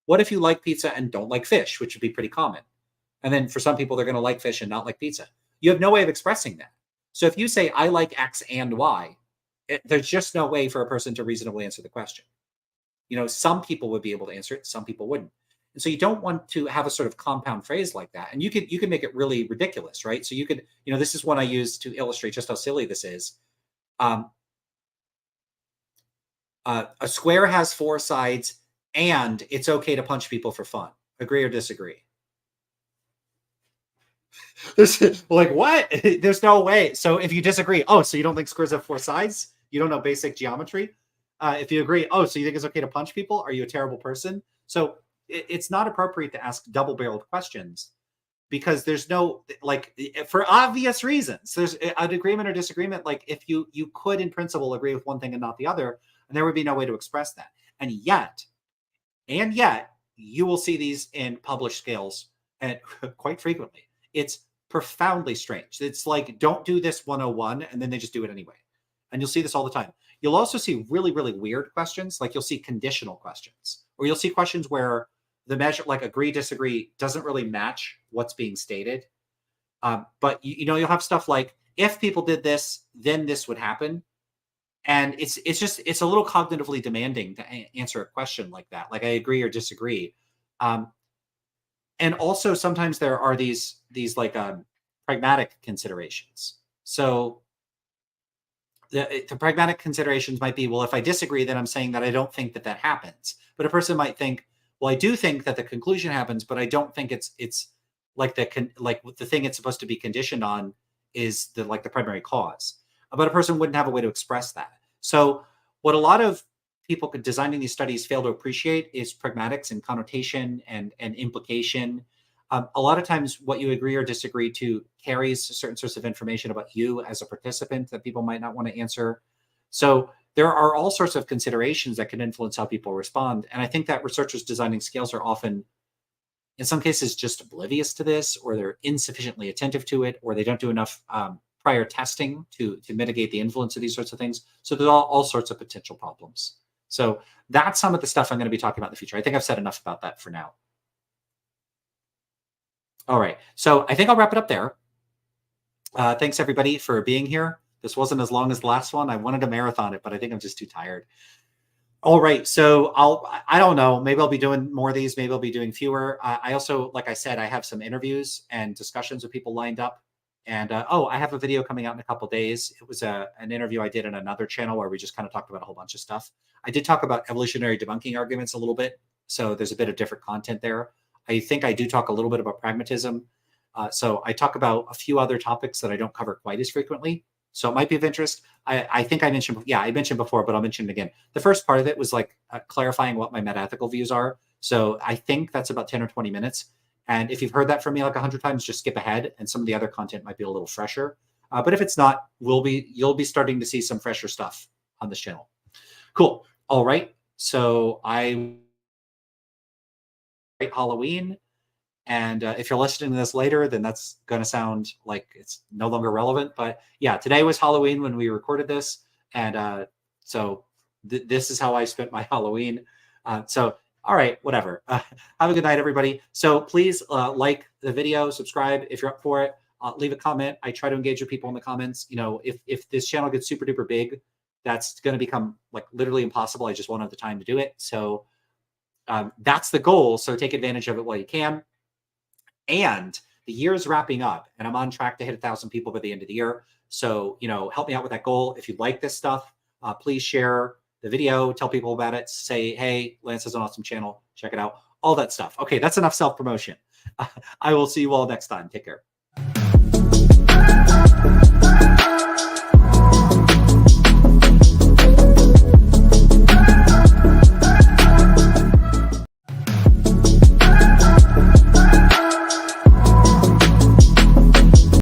What if you like pizza and don't like fish, which would be pretty common? And then for some people, they're going to like fish and not like pizza. You have no way of expressing that. So if you say, I like X and Y, there's just no way for a person to reasonably answer the question. You know, some people would be able to answer it, some people wouldn't. And so you don't want to have a sort of compound phrase like that. And you can make it really ridiculous, right? So you could, you know, this is one I use to illustrate just how silly this is. A square has 4 sides, and it's okay to punch people for fun. Agree or disagree? There's like, what? There's no way. So if you disagree, so you don't think squares have 4 sides? You don't know basic geometry? If you agree, so you think it's okay to punch people? Are you a terrible person? So it's not appropriate to ask double-barreled questions because there's no, like, for obvious reasons, there's an agreement or disagreement. Like if you could in principle agree with one thing and not the other, and there would be no way to express that. And yet you will see these in published scales, and quite frequently. It's profoundly strange. It's like, don't do this 101, and then they just do it anyway. And you'll see this all the time. You'll also see really, really weird questions. Like you'll see conditional questions, or you'll see questions where the measure, like agree, disagree, doesn't really match what's being stated. But you'll have stuff like, if people did this, then this would happen. And it's a little cognitively demanding to answer a question like that. Like I agree or disagree. And also sometimes there are these like pragmatic considerations. So the pragmatic considerations might be, well, if I disagree, then I'm saying that I don't think that happens. But a person might think, well, I do think that the conclusion happens, but I don't think it's like the thing it's supposed to be conditioned on is the primary cause. But a person wouldn't have a way to express that. So what a lot of people designing these studies fail to appreciate is pragmatics and connotation and implication. A lot of times what you agree or disagree to carries certain sorts of information about you as a participant that people might not want to answer. So there are all sorts of considerations that can influence how people respond. And I think that researchers designing scales are often, in some cases, just oblivious to this, or they're insufficiently attentive to it, or they don't do enough prior testing to mitigate the influence of these sorts of things. So there's all sorts of potential problems. So that's some of the stuff I'm going to be talking about in the future. I think I've said enough about that for now. All right. So I think I'll wrap it up there. Thanks, everybody, for being here. This wasn't as long as the last one. I wanted to marathon it, but I think I'm just too tired. All right. So I don't know. Maybe I'll be doing more of these. Maybe I'll be doing fewer. I also, like I said, I have some interviews and discussions with people lined up. And I have a video coming out in a couple of days. It was an interview I did on another channel where we just kind of talked about a whole bunch of stuff. I did talk about evolutionary debunking arguments a little bit. So there's a bit of different content there. I think I do talk a little bit about pragmatism. So I talk about a few other topics that I don't cover quite as frequently. So it might be of interest. I think I mentioned before, but I'll mention it again. The first part of it was like clarifying what my metaethical views are. So I think that's about 10 or 20 minutes. And if you've heard that from me like 100 times, just skip ahead. And some of the other content might be a little fresher. But if it's not, you'll be starting to see some fresher stuff on this channel. Cool. All right. So Halloween. And if you're listening to this later, then that's going to sound like it's no longer relevant. But yeah, today was Halloween when we recorded this. And so this is how I spent my Halloween. All right, whatever. Have a good night, everybody. So please like the video, subscribe if you're up for it. Leave a comment. I try to engage with people in the comments. If this channel gets super duper big, that's going to become like literally impossible. I just won't have the time to do it. So that's the goal. So take advantage of it while you can. And the year is wrapping up, and I'm on track to hit 1,000 people by the end of the year. So, help me out with that goal. If you like this stuff, please share the video, tell people about it, say, hey, Lance has an awesome channel. Check it out. All that stuff. Okay, that's enough self-promotion. I will see you all next time. Take care.